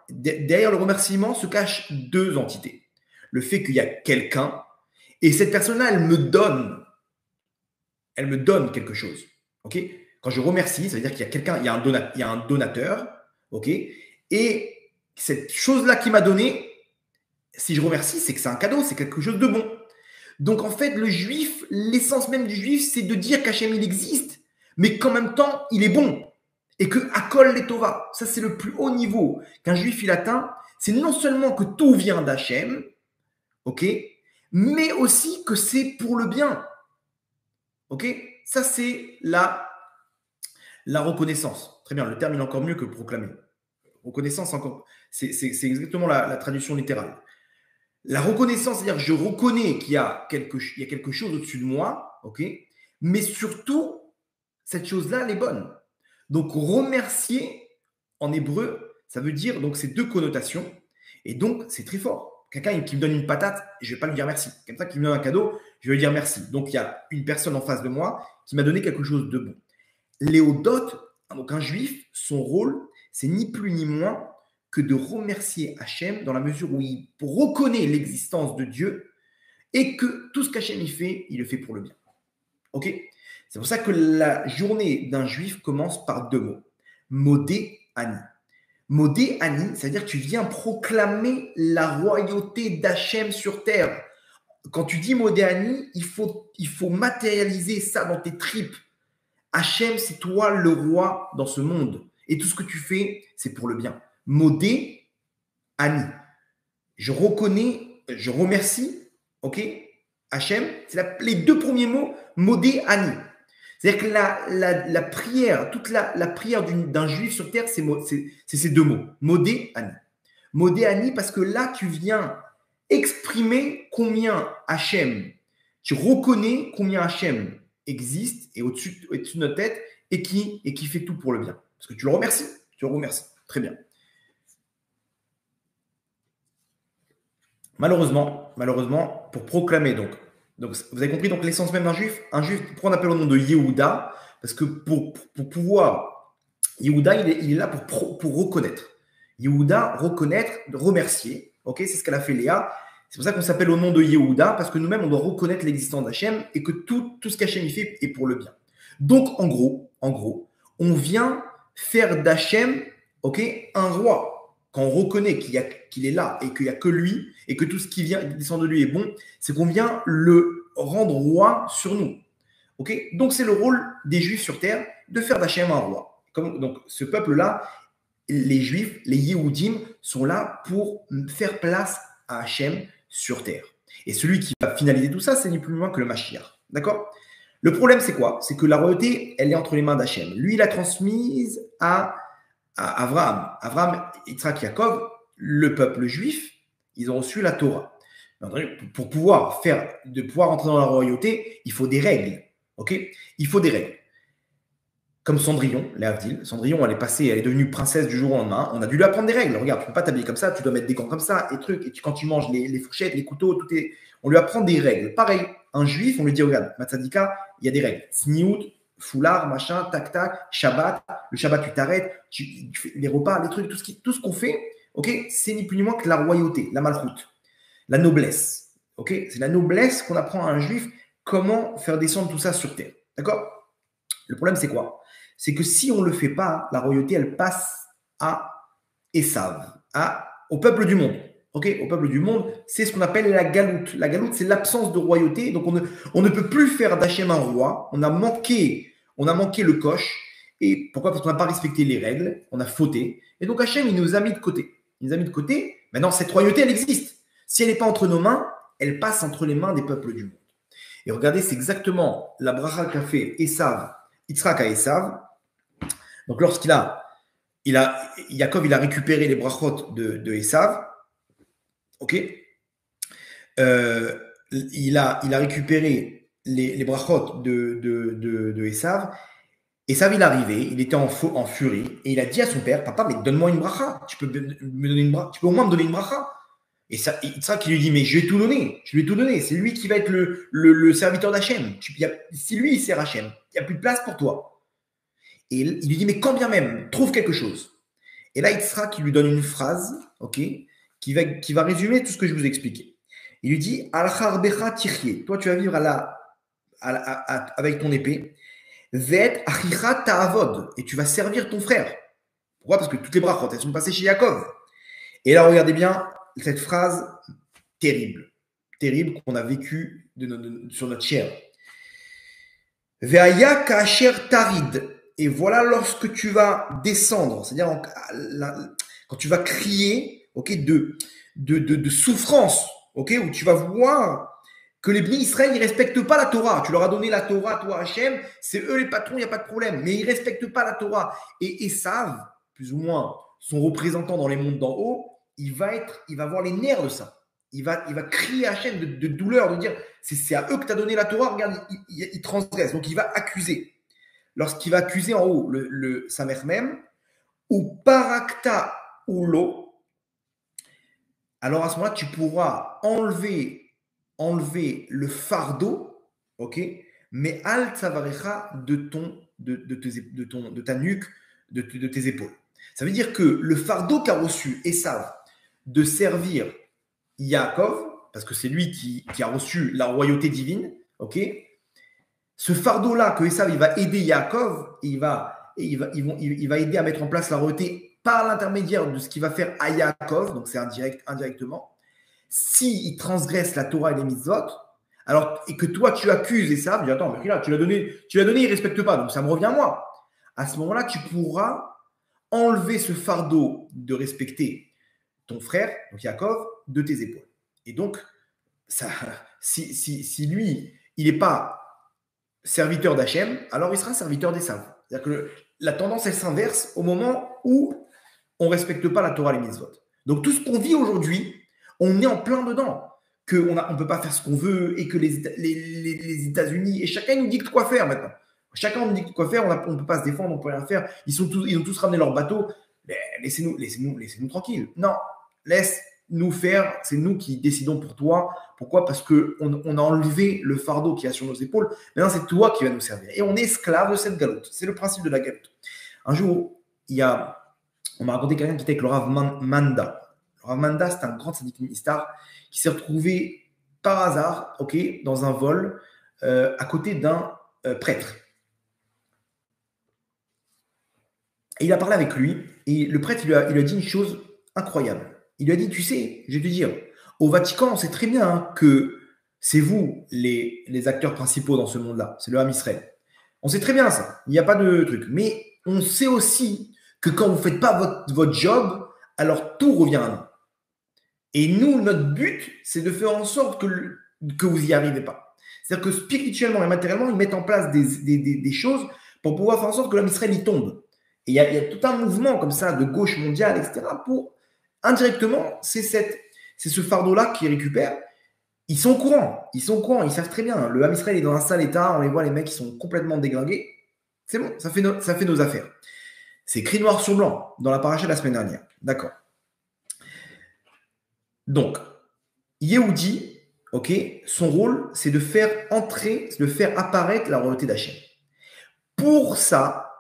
derrière le remerciement se cachent deux entités. Le fait qu'il y a quelqu'un et cette personne-là, elle me donne quelque chose. Ok? Quand je remercie, ça veut dire qu'il y a quelqu'un, il y a un donateur, ok? Et cette chose-là qui m'a donné, si je remercie, c'est que c'est un cadeau, c'est quelque chose de bon. Donc en fait, le juif, l'essence même du juif, c'est de dire qu'Hachem il existe, mais qu'en même temps, il est bon. Et que Akol les Torah, ça c'est le plus haut niveau qu'un juif il atteint, c'est non seulement que tout vient d'Hachem, ok? Mais aussi que c'est pour le bien. Ok? Ça c'est la reconnaissance. Très bien, le terme est encore mieux que proclamer. Reconnaissance, c'est exactement la traduction littérale. La reconnaissance, c'est-à-dire que je reconnais qu'il y a quelque chose au-dessus de moi, ok, mais surtout, cette chose-là, elle est bonne. Donc, remercier, en hébreu, ça veut dire, donc, c'est deux connotations, et donc, c'est très fort. Quelqu'un qui me donne une patate, je ne vais pas lui dire merci. Quelqu'un qui me donne un cadeau, je vais lui dire merci. Donc, il y a une personne en face de moi qui m'a donné quelque chose de bon. Léodote, donc un juif, son rôle, c'est ni plus ni moins que de remercier Hachem dans la mesure où il reconnaît l'existence de Dieu et que tout ce qu'Hachem il le fait pour le bien. Ok? C'est pour ça que la journée d'un juif commence par deux mots. Modé Ani. Modé Ani, c'est-à-dire que tu viens proclamer la royauté d'Hachem sur terre. Quand tu dis Modé Ani, il faut matérialiser ça dans tes tripes. Hachem, c'est toi le roi dans ce monde. Et tout ce que tu fais, c'est pour le bien. Modé Ani. Je reconnais, je remercie, ok, Hachem, c'est les deux premiers mots, Modé Ani. C'est-à-dire que la prière, toute la prière d'un juif sur terre, c'est ces deux mots, Modé Ani. Modé Ani, parce que là, tu viens exprimer combien Hachem, tu reconnais combien Hachem existe et au-dessus de notre tête et qui fait tout pour le bien. Parce que tu le remercies. Très bien. Malheureusement, pour proclamer, donc vous avez compris donc l'essence même d'un juif. Un juif, pourquoi on appelle au nom de Yehuda? Parce que pour pouvoir, Yehuda, il est là pour reconnaître. Yehuda, reconnaître, remercier. Ok, c'est ce qu'elle a fait Léa. C'est pour ça qu'on s'appelle au nom de Yehuda, parce que nous-mêmes, on doit reconnaître l'existence d'Hachem et que tout ce qu'Hachem y fait est pour le bien. Donc, en gros, on vient faire d'Hachem, ok, un roi. Quand on reconnaît qu'il est là et qu'il n'y a que lui et que tout ce qui descend de lui est bon, c'est qu'on vient le rendre roi sur nous. Ok, donc, c'est le rôle des Juifs sur terre de faire d'Hachem un roi. Donc, ce peuple-là, les Juifs, les Yehudim, sont là pour faire place à Hachem sur terre. Et celui qui va finaliser tout ça, c'est ni plus ni moins que le Mashiach. D'accord? Le problème, c'est quoi? C'est que la royauté, elle est entre les mains d'Hachem. Lui, il l'a transmise à Abraham. Abraham, Yitzhak, Yaakov, le peuple juif, ils ont reçu la Torah. Pour pouvoir entrer dans la royauté, il faut des règles. Ok? Il faut des règles. Comme Cendrillon, Léavdil. Cendrillon, elle est devenue princesse du jour au lendemain. On a dû lui apprendre des règles. Regarde, tu ne peux pas t'habiller comme ça, tu dois mettre des gants comme ça, et trucs. Et quand tu manges les fourchettes, les couteaux, on lui apprend des règles. Pareil, un juif, on lui dit, regarde, Matzadika, il y a des règles. Sniout, foulard, machin, tac, tac, Shabbat. Le Shabbat, tu t'arrêtes, tu fais les repas, les trucs, tout ce qu'on fait, ok, c'est ni plus ni moins que la royauté, la malchoute, la noblesse. Ok, c'est la noblesse qu'on apprend à un juif, comment faire descendre tout ça sur terre. D'accord? Le problème, c'est quoi? C'est que si on ne le fait pas, la royauté, elle passe à Esav, au peuple du monde. Au peuple du monde, c'est ce qu'on appelle la galoute. La galoute, c'est l'absence de royauté. Donc, on ne peut plus faire d'Hachem un roi. On a manqué le coche. Et pourquoi? Parce qu'on n'a pas respecté les règles. On a fauté. Et donc, Hachem, il nous a mis de côté. Il nous a mis de côté. Maintenant, cette royauté, elle existe. Si elle n'est pas entre nos mains, elle passe entre les mains des peuples du monde. Et regardez, c'est exactement la bracha qu'a fait Esav, Yitzhak à Esav. Donc, Yaakov, il a récupéré les brachot de Esav. Il a récupéré les brachot de Esav. Esav, il est arrivé, il était en furie, et il a dit à son père, papa, mais donne-moi une bracha. Tu peux me donner une bracha, tu peux au moins me donner une bracha. Et Yitzhak qui lui dit, mais je vais tout donner. Je lui ai tout donné. C'est lui qui va être le serviteur d'Hachem. Si lui, il sert Hachem, il n'y a plus de place pour toi. Et il lui dit, mais quand bien même, trouve quelque chose. Et là, Yitzhak qui lui donne une phrase, qui va résumer tout ce que je vous ai expliqué. Il lui dit, Al-Kharbecha Tichye, toi tu vas vivre avec ton épée, Vet Achicha Ta'avod, et tu vas servir ton frère. Pourquoi? Parce que toutes les brachot, elles sont passées chez Yaakov. Et là, regardez bien cette phrase terrible qu'on a vécue sur notre chair. Ve'aya Ka'asher Tarid, et voilà lorsque tu vas descendre, c'est-à-dire quand tu vas crier, de souffrance, où tu vas voir que les Bnei Israël, ils ne respectent pas la Torah. Tu leur as donné la Torah, toi Hachem, c'est eux les patrons, il n'y a pas de problème, mais ils ne respectent pas la Torah. Et Esav, plus ou moins, son représentant dans les mondes d'en haut, il va avoir les nerfs de ça. Il va crier à Hachem de douleur, de dire, c'est à eux que tu as donné la Torah, regarde, il transgresse. Donc il va accuser. Lorsqu'il va accuser en haut sa mère même, ou parakta ou l'eau, alors à ce moment-là, tu pourras enlever le fardeau, mais al tsavarecha de ta nuque, de tes épaules. Ça veut dire que le fardeau qu'a reçu Esav de servir Yaakov, parce que c'est lui qui a reçu la royauté divine, ce fardeau-là que Esav, il va aider Yaakov, il va aider à mettre en place la royauté par l'intermédiaire de ce qu'il va faire à Yaakov, donc c'est indirectement. S'il transgresse la Torah et les mitzvot, alors, et que toi tu accuses Esav, dis attends, mais là, tu l'as donné, il ne respecte pas, donc ça me revient à moi. À ce moment-là, tu pourras enlever ce fardeau de respecter ton frère, donc Yaakov, de tes épaules. Et donc, si lui, il n'est pas serviteur d'Hachem, alors il sera serviteur d'Esav. C'est-à-dire que la tendance, elle s'inverse au moment où on ne respecte pas la Torah et les mitzvot. Donc tout ce qu'on vit aujourd'hui, on est en plein dedans. Qu'on ne peut pas faire ce qu'on veut et que les États-Unis, et chacun nous dicte quoi faire maintenant. Chacun nous dicte quoi faire, on ne peut pas se défendre, on ne peut rien faire. Ils ont tous ramené leur bateau. Laissez-nous tranquilles. Non, laisse-nous faire, c'est nous qui décidons pour toi. Pourquoi? Parce qu'on a enlevé le fardeau qui a sur nos épaules. Maintenant, c'est toi qui vas nous servir. Et on est esclave de cette galoute. C'est le principe de la galoute. Un jour, on m'a raconté quelqu'un qui était avec le Rav Manda. Le Rav Manda, c'est un grand tzaddik ministar qui s'est retrouvé par hasard, dans un vol à côté d'un prêtre. Et il a parlé avec lui, et le prêtre, il lui a dit une chose incroyable. Il lui a dit, tu sais, je vais te dire, au Vatican, on sait très bien que c'est vous les acteurs principaux dans ce monde-là, c'est le Ham Israël. On sait très bien ça, il n'y a pas de truc. Mais on sait aussi que quand vous ne faites pas votre job, alors tout revient à nous. Et nous, notre but, c'est de faire en sorte que vous n'y arrivez pas. C'est-à-dire que spirituellement et matériellement, ils mettent en place des choses pour pouvoir faire en sorte que l'homme Israël y tombe. Et il y a tout un mouvement comme ça de gauche mondiale, etc. pour, indirectement, c'est ce fardeau-là qu'ils récupèrent. Ils sont au courant, ils savent très bien. Le Ham Israël est dans un sale état, on les voit, les mecs, ils sont complètement déglingués. C'est bon, ça fait nos affaires. C'est écrit noir sur blanc dans la paracha de la semaine dernière. D'accord. Donc, Yehudi, son rôle, c'est de faire apparaître la royauté d'Hachem. Pour ça,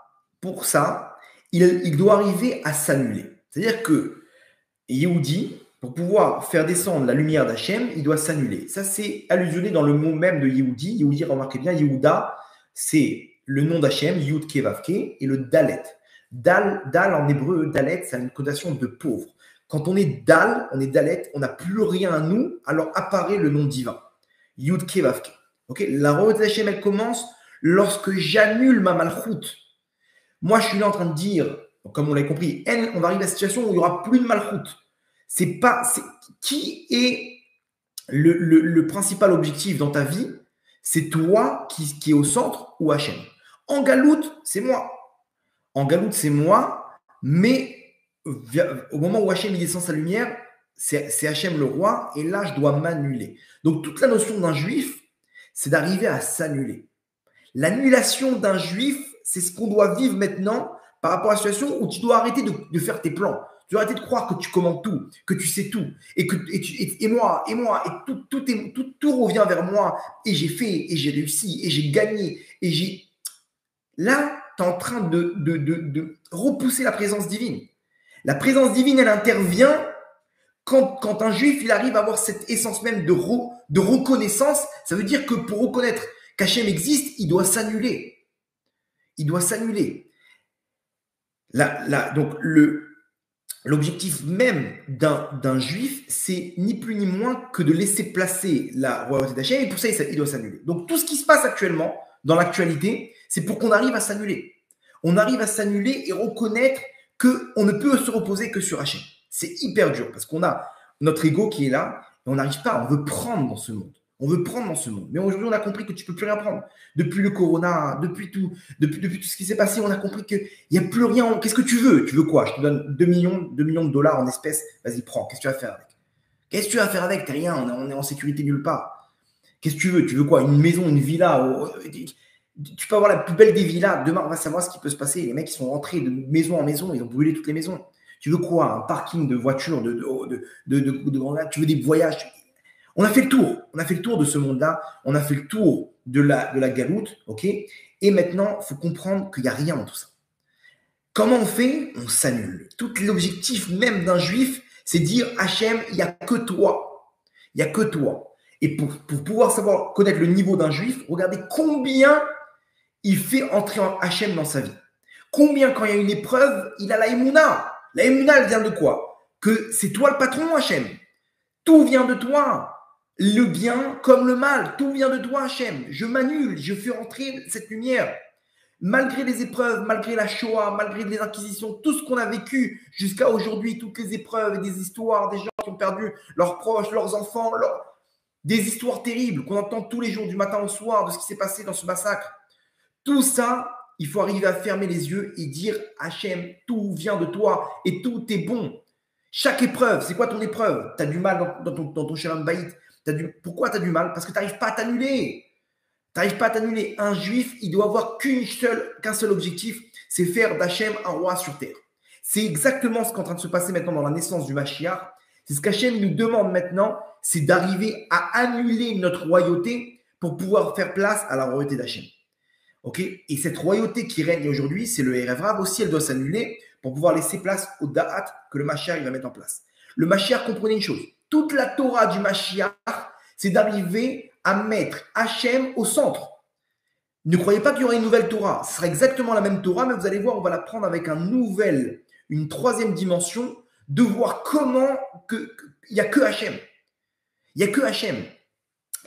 il doit arriver à s'annuler. C'est-à-dire que Yehudi, pour pouvoir faire descendre la lumière d'Hachem, il doit s'annuler. Ça, c'est allusionné dans le mot même de Yehudi. Yehudi, remarquez bien, Yehuda, c'est le nom d'Hachem, Yud Ke Vav Ke, et le Dalet. Dal en hébreu, Dalet, ça a une connotation de pauvre. Quand on est Dal, on est Dalet, on n'a plus rien à nous, alors apparaît le nom divin. Yud Ke Vav Ke. Okay, la royauté d'Hachem, elle commence lorsque j'annule ma malchoute. Moi, je suis là en train de dire, comme on l'a compris, on va arriver à la situation où il n'y aura plus de malchoute. Qui est le principal objectif dans ta vie? C'est toi qui est au centre ou Hachem? En galoute, c'est moi. En galoute, c'est moi, mais au moment où Hachem il descend sa lumière, c'est Hachem le roi, et là, je dois m'annuler. Donc, toute la notion d'un juif, c'est d'arriver à s'annuler. L'annulation d'un juif, c'est ce qu'on doit vivre maintenant par rapport à la situation où tu dois arrêter de faire tes plans. Tu dois arrêter de croire que tu commandes tout, que tu sais tout, et moi, et tout revient vers moi, et j'ai fait, et j'ai réussi, et j'ai gagné, et j'ai... Là, tu es en train de repousser la présence divine. La présence divine, elle intervient quand un juif, il arrive à avoir cette essence même de reconnaissance. Ça veut dire que pour reconnaître qu'Hachem existe, il doit s'annuler. Il doit s'annuler. Donc, l'objectif même d'un juif, c'est ni plus ni moins que de laisser placer la royauté d'Hachem, et pour ça, il doit s'annuler. Donc, tout ce qui se passe actuellement, dans l'actualité, c'est pour qu'on arrive à s'annuler. On arrive à s'annuler et reconnaître qu'on ne peut se reposer que sur Hachem. C'est hyper dur, parce qu'on a notre ego qui est là, et on n'arrive pas, on veut prendre dans ce monde. On veut prendre dans ce monde. Mais aujourd'hui, on a compris que tu ne peux plus rien prendre. Depuis le corona, depuis tout ce qui s'est passé, on a compris qu'il n'y a plus rien. Qu'est-ce que tu veux? Tu veux quoi? Je te donne 2 millions de dollars en espèces. Vas-y, prends. Qu'est-ce que tu vas faire avec? Qu'est-ce que tu vas faire avec? T'es rien. On est en sécurité nulle part. Qu'est-ce que tu veux? Tu veux quoi? Une maison, une villa? Tu peux avoir la plus belle des villas. Demain, on va savoir ce qui peut se passer. Les mecs, ils sont rentrés de maison en maison. Ils ont brûlé toutes les maisons. Tu veux quoi? Un parking de voitures, tu veux des voyages? On a fait le tour. On a fait le tour de ce monde-là. On a fait le tour de la galoute. OK? Et maintenant, il faut comprendre qu'il n'y a rien dans tout ça. Comment on fait? On s'annule. Tout l'objectif même d'un juif, c'est dire Hachem, il n'y a que toi. Il n'y a que toi. Et pour pouvoir savoir connaître le niveau d'un juif, regardez combien il fait entrer en Hachem dans sa vie. Combien, quand il y a une épreuve, il a la Emouna. La Emouna, elle vient de quoi? Que c'est toi le patron, Hachem. Tout vient de toi. Le bien comme le mal, tout vient de toi, Hachem. Je m'annule, je fais entrer cette lumière. Malgré les épreuves, malgré la Shoah, malgré les inquisitions, tout ce qu'on a vécu jusqu'à aujourd'hui, toutes les épreuves et des histoires, des gens qui ont perdu leurs proches, leurs enfants, des histoires terribles qu'on entend tous les jours du matin au soir de ce qui s'est passé dans ce massacre. Tout ça, il faut arriver à fermer les yeux et dire Hachem, tout vient de toi et tout est bon. Chaque épreuve, c'est quoi ton épreuve? Tu as du mal dans ton Shalom Bayit. Pourquoi tu as du mal? Parce que tu n'arrives pas à t'annuler. Tu n'arrives pas à t'annuler. Un juif, il doit avoir qu'un seul objectif, c'est faire d'Hachem un roi sur terre. C'est exactement ce qui est en train de se passer maintenant dans la naissance du Mashiach. C'est ce qu'Hachem nous demande maintenant, c'est d'arriver à annuler notre royauté pour pouvoir faire place à la royauté d'Hachem. Okay? Et cette royauté qui règne aujourd'hui, c'est le Erev Rav aussi, elle doit s'annuler pour pouvoir laisser place au Da'at que le Mashiach va mettre en place. Le Mashiach, comprenait une chose. Toute la Torah du Mashiach, c'est d'arriver à mettre Hachem au centre. Ne croyez pas qu'il y aura une nouvelle Torah. Ce sera exactement la même Torah, mais vous allez voir, on va la prendre avec une troisième dimension, de voir comment il n'y a que Hachem. Il n'y a que Hachem.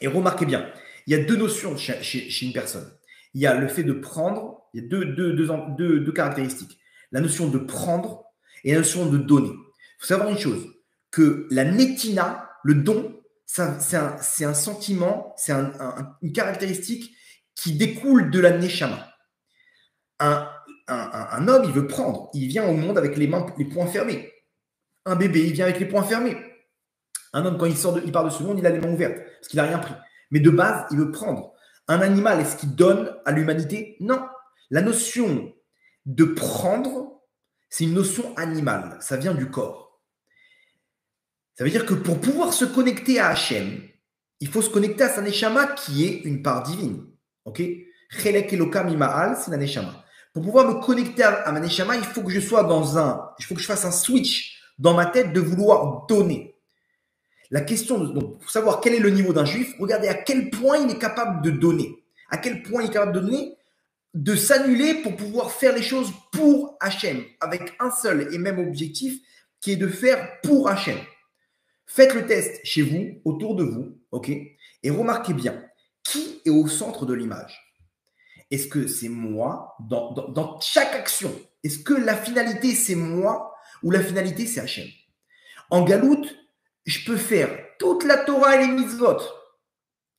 Et remarquez bien, il y a deux notions chez une personne. Il y a le fait de prendre, il y a deux caractéristiques. La notion de prendre et la notion de donner. Il faut savoir une chose, que la netina, le don, c'est un sentiment, c'est une caractéristique qui découle de la neshama. Un homme, il veut prendre. Il vient au monde avec les poings fermés. Un bébé, il vient avec les poings fermés. Un homme, quand il part de ce monde, il a les mains ouvertes parce qu'il n'a rien pris. Mais de base, il veut prendre. Un animal, est-ce qu'il donne à l'humanité? Non. La notion de prendre, c'est une notion animale. Ça vient du corps. Ça veut dire que pour pouvoir se connecter à Hachem, il faut se connecter à sa neshama qui est une part divine. Ok? Chelek Elokam Ima'al, c'est la neshama. Pour pouvoir me connecter à ma neshama, il faut que je sois il faut que je fasse un switch dans ma tête de vouloir donner. La question, donc, pour savoir quel est le niveau d'un juif, regardez à quel point il est capable de donner. À quel point il est capable de donner de s'annuler pour pouvoir faire les choses pour Hachem, avec un seul et même objectif qui est de faire pour Hachem. Faites le test chez vous, autour de vous, ok? Et remarquez bien, qui est au centre de l'image? Est-ce que c'est moi dans chaque action? Est-ce que la finalité c'est moi ou la finalité c'est Hachem? En galoute, je peux faire toute la Torah et les mitzvot.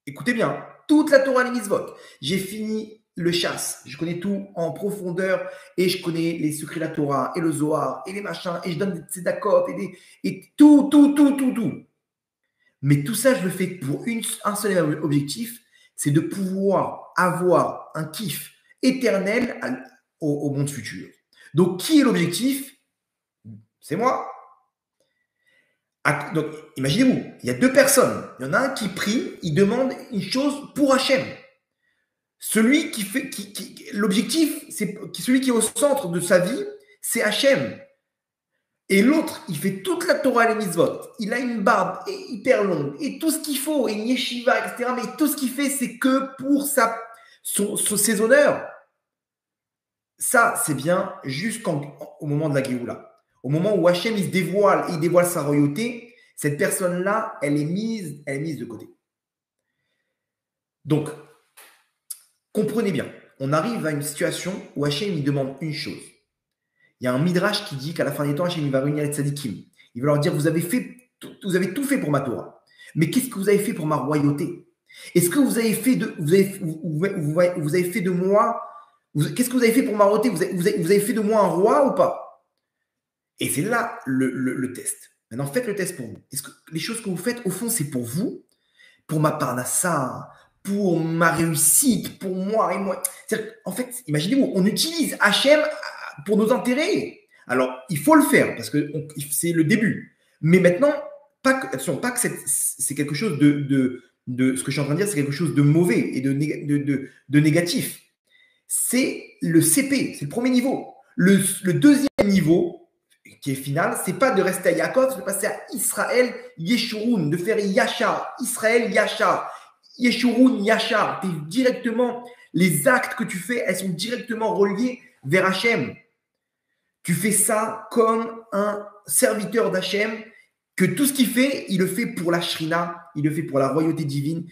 Écoutez bien, toute la Torah et les mitzvot. J'ai fini le chasse, je connais tout en profondeur et je connais les secrets de la Torah et le Zohar et les machins et je donne des tzedakot et tout. Mais tout ça, je le fais pour un seul et même objectif, c'est de pouvoir avoir un kiff éternel au monde futur. Donc, qui est l'objectif? C'est moi. Donc, imaginez-vous, il y a deux personnes. Il y en a un qui prie, il demande une chose pour Hachem. Celui qui fait, l'objectif, c'est celui qui est au centre de sa vie, c'est Hachem. Et l'autre, il fait toute la Torah et les mitzvot. Il a une barbe hyper longue et tout ce qu'il faut, et une yeshiva, etc. Mais tout ce qu'il fait, c'est que pour ses honneurs. Ça, c'est bien jusqu'au moment de la Géoula. Au moment où Hachem il dévoile sa royauté, cette personne-là, elle est mise de côté. Donc, comprenez bien, on arrive à une situation où Hachem il demande une chose. Il y a un midrash qui dit qu'à la fin des temps, Hachem il va réunir les tzadikim. Il va leur dire, vous avez tout fait pour ma Torah. Mais qu'est-ce que vous avez fait pour ma royauté? Est-ce que vous avez fait de moi, qu'est-ce que vous avez fait pour ma royauté? Vous avez fait de moi un roi ou pas? Et c'est là le test. Maintenant, faites le test pour vous. Est-ce que les choses que vous faites, au fond, c'est pour vous, pour ma parnassa, pour ma réussite, pour moi et moi? En fait, imaginez-vous, on utilise Hachem pour nos intérêts. Alors, il faut le faire parce que c'est le début. Mais maintenant, pas que c'est quelque chose de ce que je suis en train de dire, c'est quelque chose de mauvais et de négatif. C'est le CP, c'est le premier niveau. Le deuxième niveau, qui est final, c'est pas de rester à Yaakov, c'est de passer à Israël Yeshurun, de faire Yachar, Israël Yachar, Yeshurun Yachar. Directement, les actes que tu fais, elles sont directement reliées vers Hachem. Tu fais ça comme un serviteur d'Hachem, que tout ce qu'il fait, il le fait pour la Shrina, il le fait pour la royauté divine,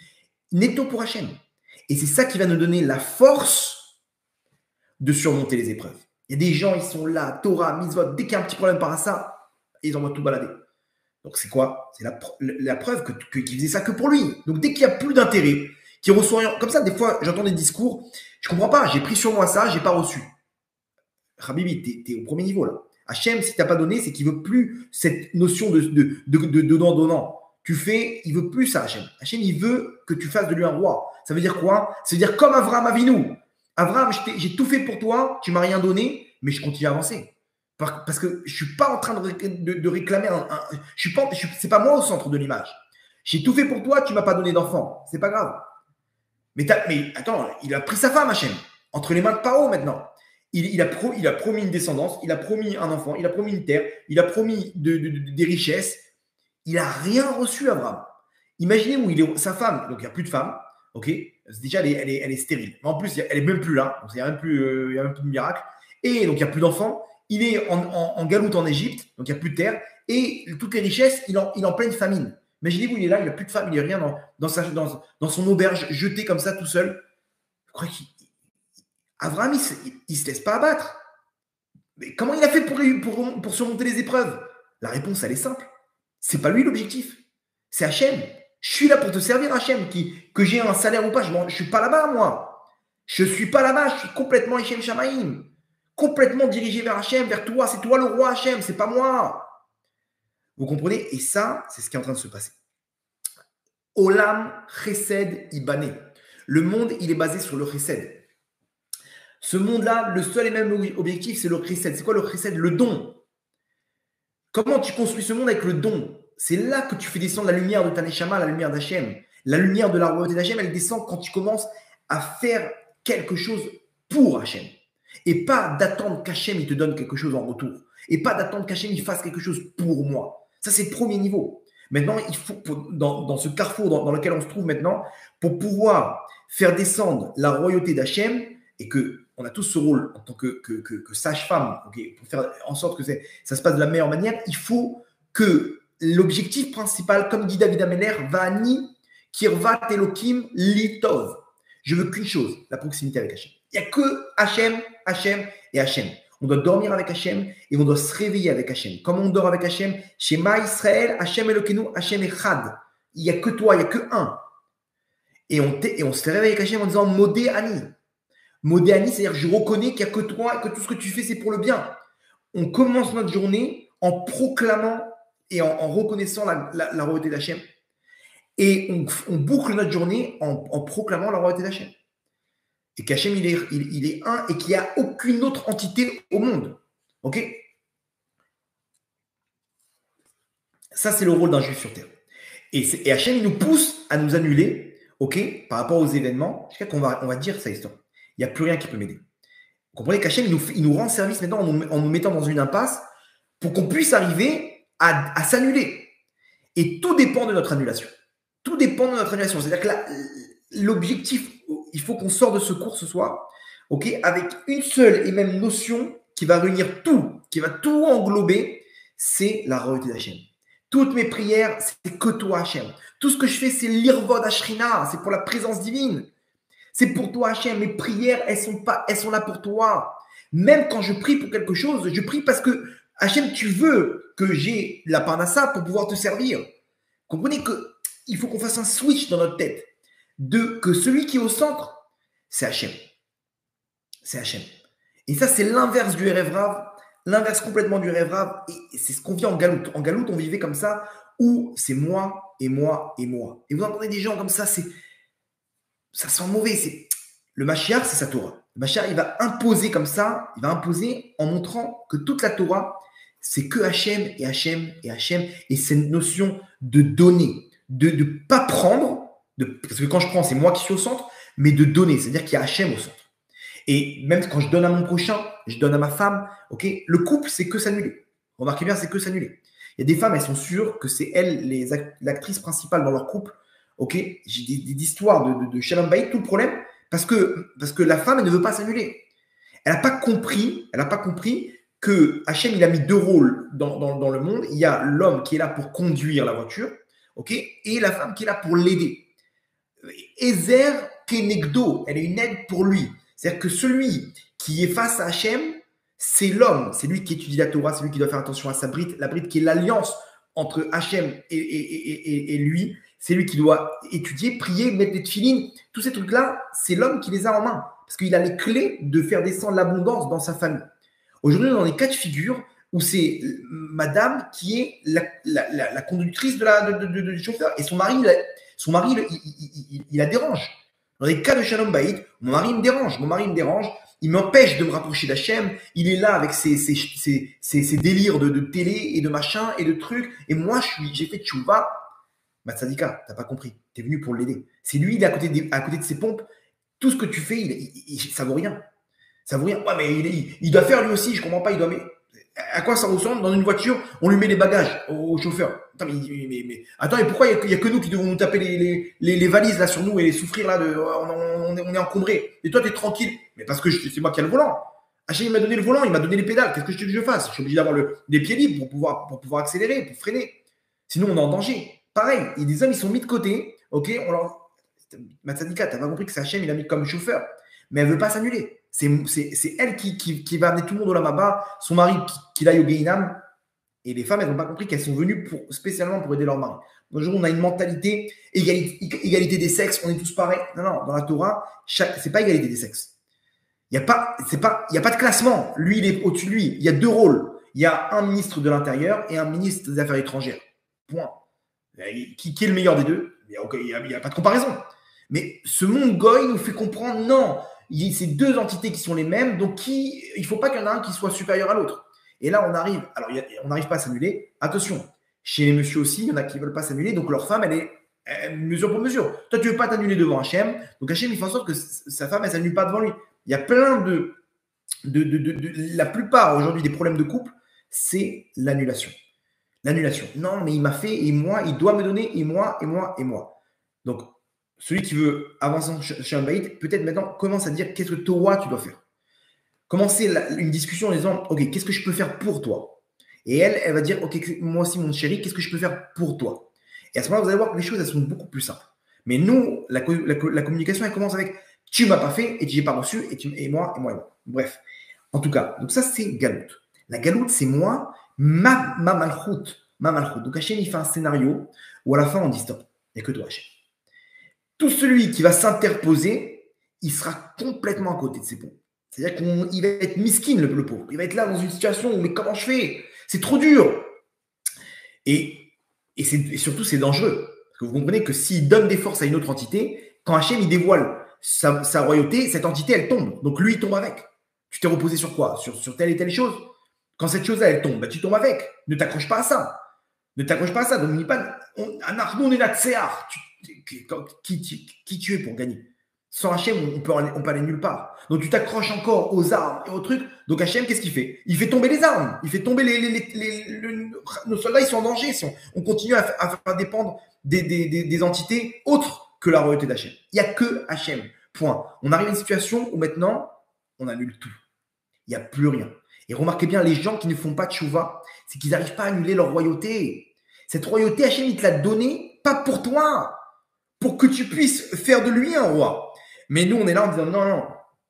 netto pour Hachem. Et c'est ça qui va nous donner la force de surmonter les épreuves. Il y a des gens, ils sont là, Torah, mitzvot, dès qu'il y a un petit problème par ça, ils envoient tout balader. Donc c'est quoi? C'est la preuve qu'il faisait ça que pour lui. Donc dès qu'il n'y a plus d'intérêt, qu'il reçoit rien, comme ça, des fois, j'entends des discours, je ne comprends pas, j'ai pris sur moi ça, je n'ai pas reçu. Habibi, tu es au premier niveau là. Hachem, si tu n'as pas donné, c'est qu'il ne veut plus cette notion de donnant. Tu fais, il ne veut plus ça, Hachem. Hachem, il veut que tu fasses de lui un roi. Ça veut dire quoi? Ça veut dire comme Avraham Avinu. Avraham, j'ai tout fait pour toi, tu ne m'as rien donné, mais je continue à avancer. Parce que je ne suis pas en train de réclamer c'est pas moi au centre de l'image. J'ai tout fait pour toi, tu ne m'as pas donné d'enfant. C'est pas grave. Mais attends, il a pris sa femme, Hachem, entre les mains de Paro maintenant. Il a promis une descendance, il a promis un enfant, il a promis une terre, il a promis des richesses. Il n'a rien reçu, Abraham. Imaginez où sa femme, donc il n'y a plus de femme, ok? Déjà, elle est stérile. Mais en plus, elle n'est même plus là, donc il n'y a même plus de miracle. Et donc, il n'y a plus d'enfants. Il est en galoute en Égypte, donc il n'y a plus de terre. Et toutes les richesses, il est en pleine famine. Imaginez-vous, il est là, il n'a plus de femme, il n'est rien dans son auberge, jeté comme ça tout seul. Je crois qu'Abraham, il ne se laisse pas abattre. Mais comment il a fait pour surmonter les épreuves? La réponse, elle est simple. C'est pas lui l'objectif. C'est Hachem. Je suis là pour te servir, Hachem. Que j'ai un salaire ou pas, je ne suis pas là-bas, moi. Je ne suis pas là-bas, je suis complètement Hachem Shamaïm. Complètement dirigé vers Hachem, vers toi. C'est toi le roi Hachem, c'est pas moi. Vous comprenez? Et ça, c'est ce qui est en train de se passer. Olam Chesed Ibané. Le monde, il est basé sur le Chesed. Ce monde-là, le seul et même objectif, c'est le Chesed. C'est quoi le Chesed? Le don. Comment tu construis ce monde avec le don? C'est là que tu fais descendre la lumière de ta Neshama, la lumière d'Hachem. La lumière de la royauté d'Hachem, elle descend quand tu commences à faire quelque chose pour Hachem. Et pas d'attendre qu'Hachem il te donne quelque chose en retour. Et pas d'attendre qu'Hachem il fasse quelque chose pour moi. Ça, c'est le premier niveau. Maintenant, il faut, dans ce carrefour dans lequel on se trouve maintenant, pour pouvoir faire descendre la royauté d'Hachem et que on a tous ce rôle en tant que sage-femme, pour faire en sorte que ça se passe de la meilleure manière. Il faut que l'objectif principal, comme dit David Ameller, Vani Kirvat Elohim Litov. Je veux qu'une chose, la proximité avec Hachem. Il n'y a que Hachem, Hachem et Hachem. On doit dormir avec Hachem et on doit se réveiller avec Hachem. Comment on dort avec Hachem? Shema Israël, Hachem Elokeinu, Hachem Echad. Il n'y a que toi, il n'y a que un. Et on se réveille avec Hachem en disant Modé Ani. Modé Ani, c'est-à-dire je reconnais qu'il n'y a que toi et que tout ce que tu fais, c'est pour le bien. On commence notre journée en proclamant et en reconnaissant la royauté d'Hachem. Et on boucle notre journée en proclamant la royauté d'Hachem. Et qu'Hachem, il est un et qu'il n'y a aucune autre entité au monde. Ok? Ça, c'est le rôle d'un juif sur terre. Et Hachem, il nous pousse à nous annuler, ok, par rapport aux événements, jusqu'à qu'on va dire ça histoire. Il n'y a plus rien qui peut m'aider. Vous comprenez qu'Hachem, il nous rend service maintenant en nous mettant dans une impasse pour qu'on puisse arriver à s'annuler. Et tout dépend de notre annulation. Tout dépend de notre annulation. C'est-à-dire que l'objectif, il faut qu'on sorte de ce cours ce soir, ok, avec une seule et même notion qui va réunir tout, qui va tout englober, c'est la royauté d'Hachem. Toutes mes prières, c'est que toi, Hachem. Tout ce que je fais, c'est l'irvod Ashrina, c'est pour la présence divine. C'est pour toi, Hachem. Mes prières, elles sont là pour toi. Même quand je prie pour quelque chose, je prie parce que, Hachem, tu veux que j'ai la parnassa pour pouvoir te servir. Comprenez qu'il faut qu'on fasse un switch dans notre tête que celui qui est au centre, c'est Hachem. C'est Hachem. Et ça, c'est l'inverse du Erev Rav, l'inverse complètement du Erev Rav. Et c'est ce qu'on vit en Galoute. En Galoute, on vivait comme ça, où c'est moi et moi et moi. Et vous entendez des gens comme ça, ça sent mauvais. Le Mashiach, c'est sa Torah. Le Mashiach, il va imposer comme ça, il va imposer en montrant que toute la Torah, c'est que Hachem et Hachem et Hachem. Et c'est une notion de donner, de ne pas prendre, parce que quand je prends, c'est moi qui suis au centre, mais de donner, c'est-à-dire qu'il y a Hachem au centre. Et même quand je donne à mon prochain, je donne à ma femme, ok, le couple, c'est que s'annuler. Remarquez bien, c'est que s'annuler. Il y a des femmes, elles sont sûres que c'est elles l'actrice principale dans leur couple. Ok, j'ai des histoires de Shalom Bayit, tout le problème, parce que la femme, elle ne veut pas s'annuler. Elle n'a pas compris que Hachem, il a mis deux rôles dans le monde. Il y a l'homme qui est là pour conduire la voiture, ok, et la femme qui est là pour l'aider. Ezer Kenegdo, elle est une aide pour lui. C'est-à-dire que celui qui est face à Hachem, c'est l'homme, c'est lui qui étudie la Torah, c'est lui qui doit faire attention à sa brite, la brite qui est l'alliance entre Hachem et lui, c'est lui qui doit étudier, prier, mettre des tefilines, tous ces trucs-là, c'est l'homme qui les a en main, parce qu'il a les clés de faire descendre l'abondance dans sa famille. Aujourd'hui, on est dans des cas de figure où c'est madame qui est la conductrice du chauffeur, et son mari, il la dérange. Dans des cas de Shalom Bayit, mon mari me dérange, il m'empêche de me rapprocher d'Hachem, il est là avec ses délires de télé et de machin et de trucs, et moi j'ai fait tchouva. Tzadika, t'as pas compris, t'es venu pour l'aider. C'est lui, il est à côté de ses pompes, tout ce que tu fais, ça vaut rien. Ça vaut rien. Ouais, mais il doit faire lui aussi, je comprends pas, mais à quoi ça ressemble? Dans une voiture, on lui met les bagages au chauffeur. Attends, mais attends, et pourquoi il y a que nous qui devons nous taper les valises là sur nous et souffrir là on est encombrés. Et toi, tu es tranquille. Mais parce que c'est moi qui ai le volant. Hachem, il m'a donné le volant, il m'a donné les pédales. Qu'est-ce que je veux que je fasse? Je suis obligé d'avoir les pieds libres pour pouvoir accélérer, pour freiner. Sinon, on est en danger. Pareil, des hommes, ils sont mis de côté. Ok, Matzadika, tu n'as pas compris que c'est Hachem, il a mis comme chauffeur. Mais elle ne veut pas s'annuler. C'est elle qui va amener tout le monde au Lamaba, son mari qui aille au Gehinam. Et les femmes, elles n'ont pas compris qu'elles sont venues spécialement pour aider leur mari. Aujourd'hui, on a une mentalité égalité des sexes, on est tous pareils. Non, dans la Torah, c'est pas égalité des sexes. Il n'y a pas de classement. Lui, il est au-dessus de lui. Il y a deux rôles. Il y a un ministre de l'Intérieur et un ministre des Affaires étrangères. Point. Qui est le meilleur des deux? Il n'y a pas de comparaison. Mais ce monde goy nous fait comprendre, non, c'est deux entités qui sont les mêmes, donc il ne faut pas qu'il y en ait un qui soit supérieur à l'autre. Et là, on n'arrive pas à s'annuler. Attention, chez les messieurs aussi, il y en a qui ne veulent pas s'annuler, donc leur femme, elle est mesure pour mesure. Toi, tu ne veux pas t'annuler devant Hachem, donc Hachem, il fait en sorte que sa femme, elle ne s'annule pas devant lui. Il y a plein la plupart aujourd'hui des problèmes de couple, c'est l'annulation. L'annulation. Non, mais il m'a fait, et moi, il doit me donner, et moi, et moi, et moi. Donc, celui qui veut avancer chez un baït, peut-être maintenant commence à dire qu'est-ce que toi tu dois faire. commencer une discussion en disant, OK, qu'est-ce que je peux faire pour toi? Et elle va dire, OK, moi aussi, mon chéri, qu'est-ce que je peux faire pour toi? Et à ce moment-là, vous allez voir que les choses, elles sont beaucoup plus simples. Mais nous, la communication, elle commence avec, tu m'as pas fait et tu n'as pas reçu et moi. Bref. En tout cas, donc ça, c'est Galout. La Galout, c'est moi, ma malchoute. Ma malchoute. Donc Hachem, il fait un scénario où à la fin, on dit stop. Il n'y a que toi, Hachem. Tout celui qui va s'interposer, il sera complètement à côté de ses ponts. C'est-à-dire qu'il va être miskin, le pauvre. Il va être là dans une situation où, mais comment je fais? C'est trop dur. Et surtout, c'est dangereux. Parce que vous comprenez que s'il donne des forces à une autre entité, quand Hachem, il dévoile sa royauté, cette entité, elle tombe. Donc lui, il tombe avec. Tu t'es reposé sur quoi? Sur telle et telle chose. Quand cette chose-là, elle tombe, bah, tu tombes avec. Ne t'accroche pas à ça. Ne t'accroche pas à ça. Donc, n'oublie pas, on est là, tséar. Qui tu es pour gagner? Sans Hachem, on peut aller nulle part. Donc, tu t'accroches encore aux armes et aux trucs. Donc, Hachem, qu'est-ce qu'il fait? Il fait tomber les armes. Il fait tomber nos soldats, ils sont en danger. Si on continue à faire dépendre des entités autres que la royauté d'Hachem. Il n'y a que Hachem. Point. On arrive à une situation où maintenant, on annule tout. Il n'y a plus rien. Et remarquez bien, les gens qui ne font pas de tchouva, c'est qu'ils n'arrivent pas à annuler leur royauté. Cette royauté, Hachem, il te l'a donnée, pas pour toi, pour que tu puisses faire de lui un roi. Mais nous, on est là en disant, non,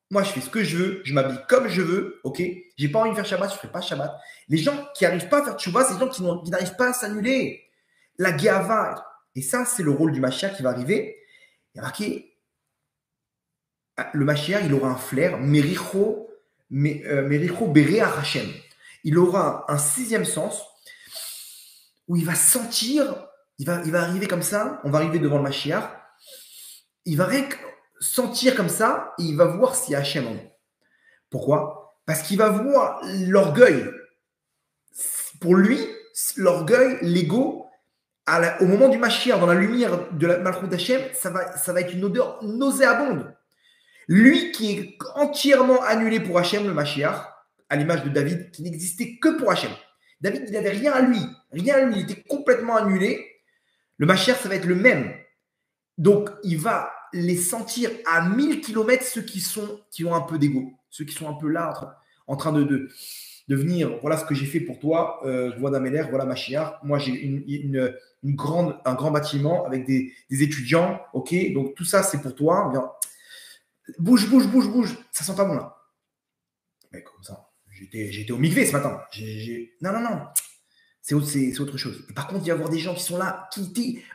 moi, je fais ce que je veux, je m'habille comme je veux, ok? J'ai pas envie de faire Shabbat, je ne ferai pas Shabbat. Les gens qui n'arrivent pas à faire tchouva, c'est les gens qui n'arrivent pas à s'annuler. La Geava. Et ça, c'est le rôle du Mashiach qui va arriver. Il y a marqué, le Mashiach, il aura un flair, Mericho Béré Hachem. Il aura un sixième sens où il va sentir, il va arriver comme ça, on va arriver devant le Mashiach, il va sentir comme ça et il va voir si Hachem en est. Pourquoi? Parce qu'il va voir l'orgueil. Pour lui, l'orgueil, l'ego, au moment du Mashiach, dans la lumière de la Malchut d'Hachem, ça va être une odeur nauséabonde. Lui qui est entièrement annulé pour Hachem, le Mashiach, à l'image de David, qui n'existait que pour Hachem. David, il n'avait rien à lui. Rien à lui. Il était complètement annulé. Le Mashiach, ça va être le même. Donc, il va les sentir à 1000 km ceux qui ont un peu d'ego. Ceux qui sont un peu là, en train de venir. Voilà ce que j'ai fait pour toi. Voilà Daméler, voilà Mashiach. Moi, j'ai un grand bâtiment avec des étudiants. OK, donc tout ça, c'est pour toi. Bien. Bouge. Ça sent pas bon là. Mais comme ça, j'étais au mikvé ce matin. Non. C'est autre chose. Et par contre, il va y avoir des gens qui sont là,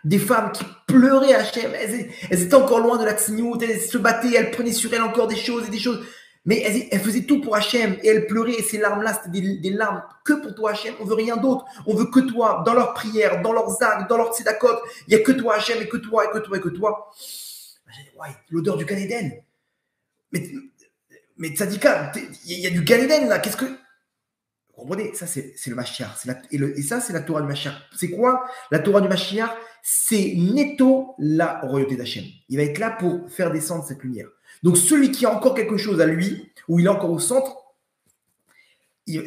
des femmes qui pleuraient à Hachem. Elles étaient encore loin de la tsniout, elles se battaient, elles prenaient sur elles encore des choses. Mais elles faisaient tout pour Hachem et elles pleuraient. Et ces larmes-là, c'était des larmes que pour toi, Hachem. On veut rien d'autre. On veut que toi, dans leurs prières, dans leurs actes, dans leurs tzedakot. Il n'y a que toi, Hachem, et que toi. Ouais, l'odeur du Gan Eden. Mais Tzadika, il y a du Gan Eden là. Qu'est-ce que. Vous comprenez? Ça, c'est le Mashiach. Et ça, c'est la Torah du Mashiach. C'est quoi la Torah du Mashiach? C'est netto la royauté d'Hachem. Il va être là pour faire descendre cette lumière. Donc, celui qui a encore quelque chose à lui, où il est encore au centre, il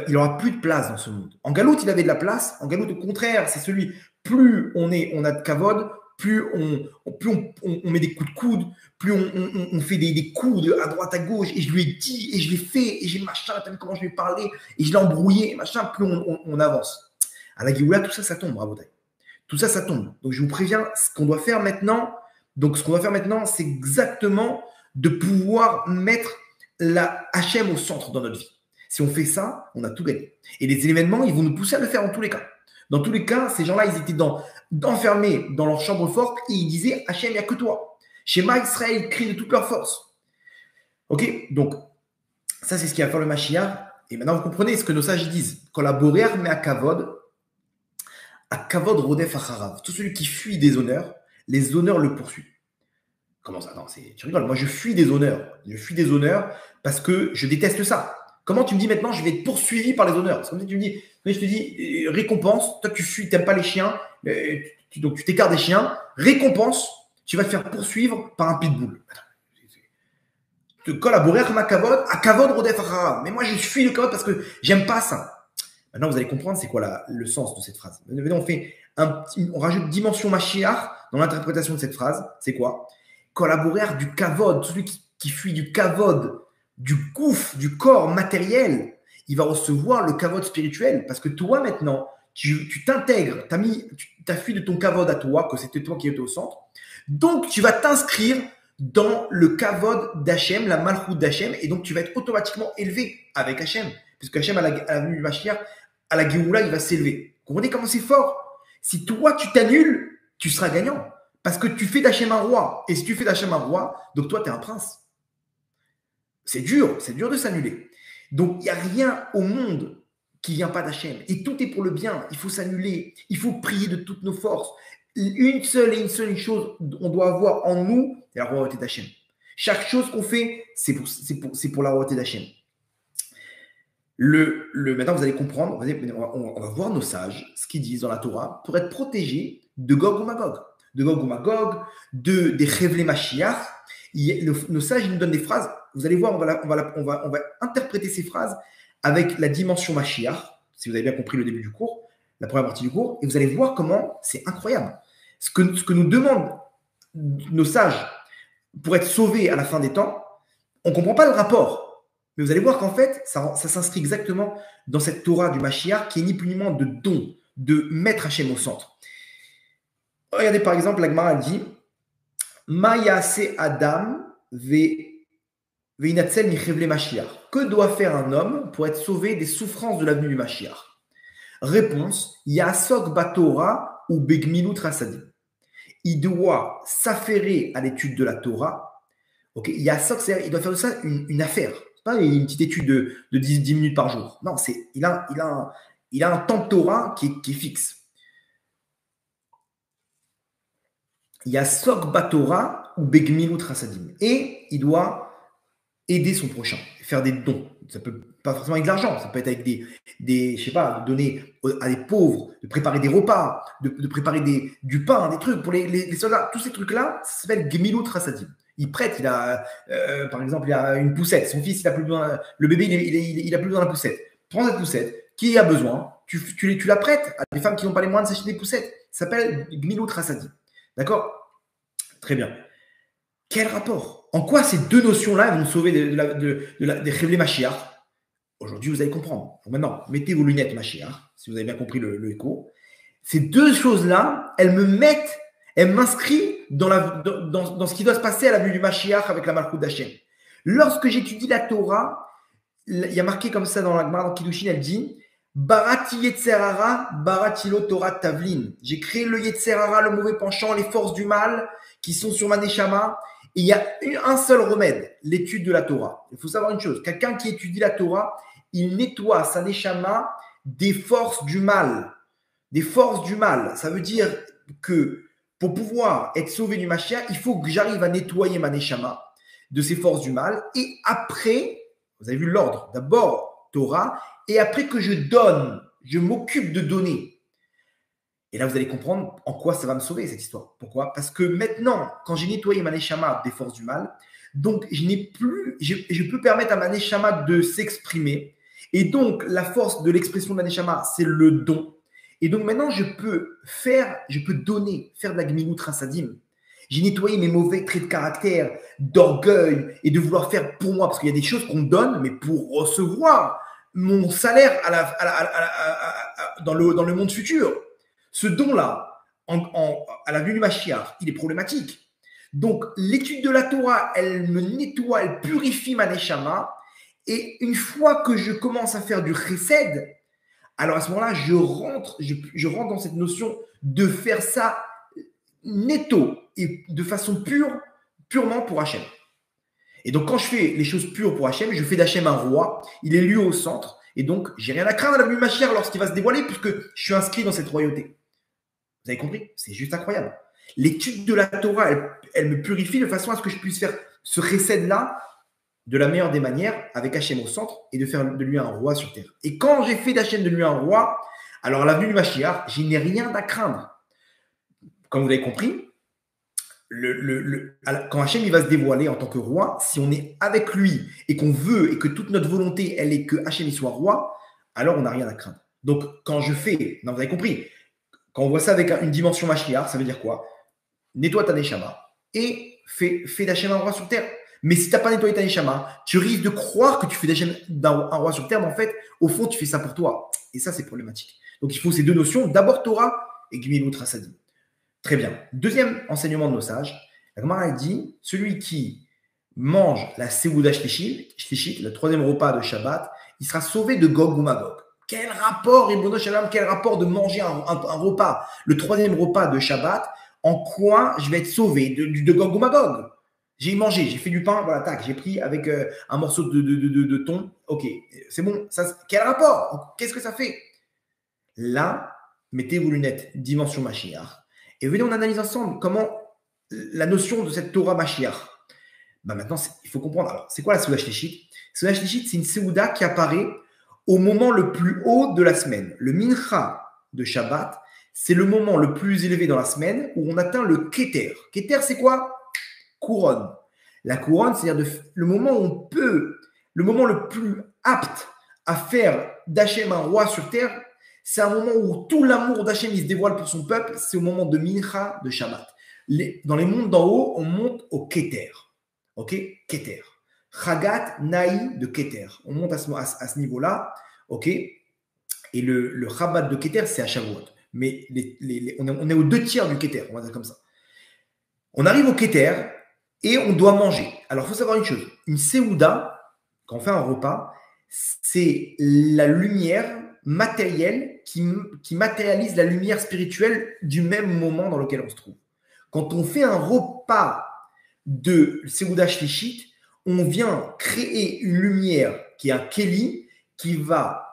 n'aura plus de place dans ce monde. En Galout, il avait de la place. En Galout, au contraire, c'est celui, plus on a de kavod, plus on met des coups de coude, plus on fait des coups à droite, à gauche, et je lui ai dit, et je l'ai fait, et j'ai machin, t'as vu comment je lui ai parlé, et je l'ai embrouillé, machin, plus on avance. À la Géoula, tout ça, ça tombe, bravo. Tout ça, ça tombe. Donc, je vous préviens, ce qu'on doit faire maintenant, c'est exactement de pouvoir mettre la Hachem au centre dans notre vie. Si on fait ça, on a tout gagné. Et les événements, ils vont nous pousser à le faire dans tous les cas. Dans tous les cas, ces gens-là, ils étaient enfermés dans leur chambre forte et ils disaient « Hachem, il n'y a que toi ». Shema Israël, ils crient de toute leur force. Ok? Donc, ça, c'est ce qui va faire le Mashiach. Et maintenant, vous comprenez ce que nos sages disent. Collaborer, mais à Kavod rodef acharav. Tout celui qui fuit des honneurs, les honneurs le poursuivent. Comment ça? Non, tu rigoles. Moi, je fuis des honneurs. Je fuis des honneurs parce que je déteste ça. Comment tu me dis maintenant, je vais être poursuivi par les honneurs? C'est comme si tu me dis, je te dis, récompense, toi tu fuis, tu n'aimes pas les chiens, donc tu t'écartes des chiens, récompense, tu vas te faire poursuivre par un pitbull. Te collaborer avec ma kavod, à kavod rodef acharav. Mais moi je fuis le kavod parce que j'aime pas ça. Maintenant vous allez comprendre c'est quoi le sens de cette phrase. On rajoute dimension Mashiach dans l'interprétation de cette phrase. C'est quoi? Collaborer du kavod, celui qui fuit du kavod du gouffre, du corps matériel, il va recevoir le kavod spirituel. Parce que toi, maintenant, tu t'intègres, tu as fui de ton kavod à toi, que c'était toi qui étais au centre. Donc, tu vas t'inscrire dans le kavod d'Hachem, la malchoute d'Hachem, et donc tu vas être automatiquement élevé avec Hachem. Puisque Hachem, à la venue du Mashiach, à la Géoula, il va s'élever. Vous comprenez comment c'est fort? Si toi, tu t'annules, tu seras gagnant. Parce que tu fais d'Hachem un roi. Et si tu fais d'Hachem un roi, donc toi, tu es un prince. C'est dur de s'annuler. Donc, il n'y a rien au monde qui ne vient pas d'Hachem. Et tout est pour le bien. Il faut s'annuler. Il faut prier de toutes nos forces. Une seule chose on doit avoir en nous, c'est la royauté d'Hachem. Chaque chose qu'on fait, c'est pour la royauté d'Hachem. Maintenant, vous allez comprendre, on va voir nos sages, ce qu'ils disent dans la Torah, pour être protégés de Gog ou Magog. De Gog ou Magog, des Chevlei Mashiach. Nos sages, ils nous donnent des phrases. Vous allez voir, on va interpréter ces phrases avec la dimension Mashiach, si vous avez bien compris le début du cours, la première partie du cours, et vous allez voir comment c'est incroyable. Ce que nous demandent nos sages pour être sauvés à la fin des temps, on ne comprend pas le rapport. Mais vous allez voir qu'en fait, ça s'inscrit exactement dans cette Torah du Mashiach qui est ni plus ni moins de don, de mettre Hachem au centre. Regardez par exemple, la Gemara dit Mayase Adam ve'inatzel mi chevlei Mashiach. Que doit faire un homme pour être sauvé des souffrances de l'avenue du Mashiach? Réponse Yasok Batora ou Begmilut Rasadim. Il doit s'affairer à l'étude de la Torah. Okay. Yasok, c'est-à-dire il doit faire de ça une affaire. C'est pas une petite étude de 10 minutes par jour. Non, il a un temps de Torah qui est fixe. Yasok Batora ou Begmilut Rasadim. Et il doit aider son prochain, faire des dons. Ça peut pas forcément avec de l'argent, ça peut être avec je sais pas, de donner à des pauvres, de préparer des repas, de préparer du pain, des trucs pour les soldats. Tous ces trucs-là, ça s'appelle Gemilut Rasadim. Il prête, par exemple, il a une poussette. Son fils, il a plus besoin, le bébé, il a plus besoin de la poussette. Prends cette poussette, qui a besoin, tu la prêtes à des femmes qui n'ont pas les moyens de s'acheter des poussettes. Ça s'appelle Gemilut Rasadim. D'accord? Très bien. Quel rapport? En quoi ces deux notions-là vont nous sauver des Chevlei Mashiach? Aujourd'hui, vous allez comprendre. Donc maintenant, mettez vos lunettes Mashiach, si vous avez bien compris le écho. Ces deux choses-là, elles m'inscrivent dans ce qui doit se passer à la vue du Mashiach avec la malchoute d'Hachem. Lorsque j'étudie la Torah, il y a marqué comme ça dans la Gemara, dans Kiddushin, elle dit Barati Yetzerara, Barati lo Torah Tavlin. J'ai créé le Yetzerara, le mauvais penchant, les forces du mal qui sont sur ma Neshama. Et il y a un seul remède, l'étude de la Torah. Il faut savoir une chose, quelqu'un qui étudie la Torah, il nettoie sa Neshama des forces du mal. Des forces du mal. Ça veut dire que pour pouvoir être sauvé du Mashiach, il faut que j'arrive à nettoyer ma Neshama de ces forces du mal. Et après, vous avez vu l'ordre, d'abord Torah, et après que je donne, je m'occupe de donner. Et là, vous allez comprendre en quoi ça va me sauver, cette histoire. Pourquoi? Parce que maintenant, quand j'ai nettoyé ma Neshama des forces du mal, donc je peux permettre à ma Neshama de s'exprimer. Et donc, la force de l'expression de la Neshama, c'est le don. Et donc, maintenant, je peux donner, faire de la Gemilut Rasadim. J'ai nettoyé mes mauvais traits de caractère, d'orgueil et de vouloir faire pour moi. Parce qu'il y a des choses qu'on donne, mais pour recevoir mon salaire dans le monde futur. Ce don-là, à la vue du Mashiach, il est problématique. Donc, l'étude de la Torah, elle me nettoie, elle purifie ma Neshama. Et une fois que je commence à faire du chesed, alors à ce moment-là, je rentre dans cette notion de faire ça netto et de façon purement pour Hachem. Et donc, quand je fais les choses pures pour Hachem, je fais d'Hachem un roi, il est lui au centre. Et donc, j'ai rien à craindre à la vue du Mashiach lorsqu'il va se dévoiler puisque je suis inscrit dans cette royauté. Vous avez compris? C'est juste incroyable. L'étude de la Torah, elle me purifie de façon à ce que je puisse faire ce chesed-là de la meilleure des manières avec Hachem au centre et de faire de lui un roi sur terre. Et quand j'ai fait d'Hachem de lui un roi, alors à la vue du Mashiach, je n'ai rien à craindre. Comme vous l'avez compris, quand Hachem il va se dévoiler en tant que roi, si on est avec lui et qu'on veut et que toute notre volonté, elle est que Hachem il soit roi, alors on n'a rien à craindre. Donc, quand je fais, non, vous avez compris, quand on voit ça avec une dimension Mashiach, ça veut dire quoi? Nettoie ta Neshama et fais d'Hachem un roi sur terre. Mais si tu n'as pas nettoyé ta neshama, tu risques de croire que tu fais d'Hachem un roi sur terre, mais en fait, au fond, tu fais ça pour toi. Et ça, c'est problématique. Donc, il faut ces deux notions. D'abord Torah et Gmilut Rasadim. Très bien. Deuxième enseignement de nos sages. La Gemara dit, celui qui mange la Seuda Shlishit, le troisième repas de Shabbat, il sera sauvé de Gog ou Magog. Quel rapport, Ribono Shalom, quel rapport de manger un repas, le troisième repas de Shabbat, en quoi je vais être sauvé de Gog ou Magog? J'ai mangé, j'ai fait du pain, voilà, tac, j'ai pris avec un morceau de thon, ok, c'est bon, ça, quel rapport? Qu'est-ce que ça fait? Là, mettez vos lunettes, dimension Mashiach, et venez, on analyse ensemble comment la notion de cette Torah Mashiach. Maintenant, il faut comprendre. Alors, c'est quoi la Seuda Shlishit? Seuda Shlishit, c'est une Seuda qui apparaît au moment le plus haut de la semaine. Le Mincha de Shabbat, c'est le moment le plus élevé dans la semaine où on atteint le Keter. Keter, c'est quoi? Couronne. La couronne, c'est-à-dire le moment où on peut, le moment le plus apte à faire d'Hachem un roi sur terre, c'est un moment où tout l'amour d'Hachem il se dévoile pour son peuple, c'est au moment de Mincha de Shabbat. Dans les mondes d'en haut, on monte au Keter. Ok? Keter. Chagat Naï de Keter. On monte à ce niveau-là. Ok? Et le Chabbat de Keter, c'est à Shavuot. Mais on est aux 2/3 du Keter, on va dire comme ça. On arrive au Keter et on doit manger. Alors, il faut savoir une chose. Une Seuda, quand on fait un repas, c'est la lumière matérielle qui matérialise la lumière spirituelle du même moment dans lequel on se trouve. Quand on fait un repas de Seuda Shlishit, on vient créer une lumière qui est un Keli qui va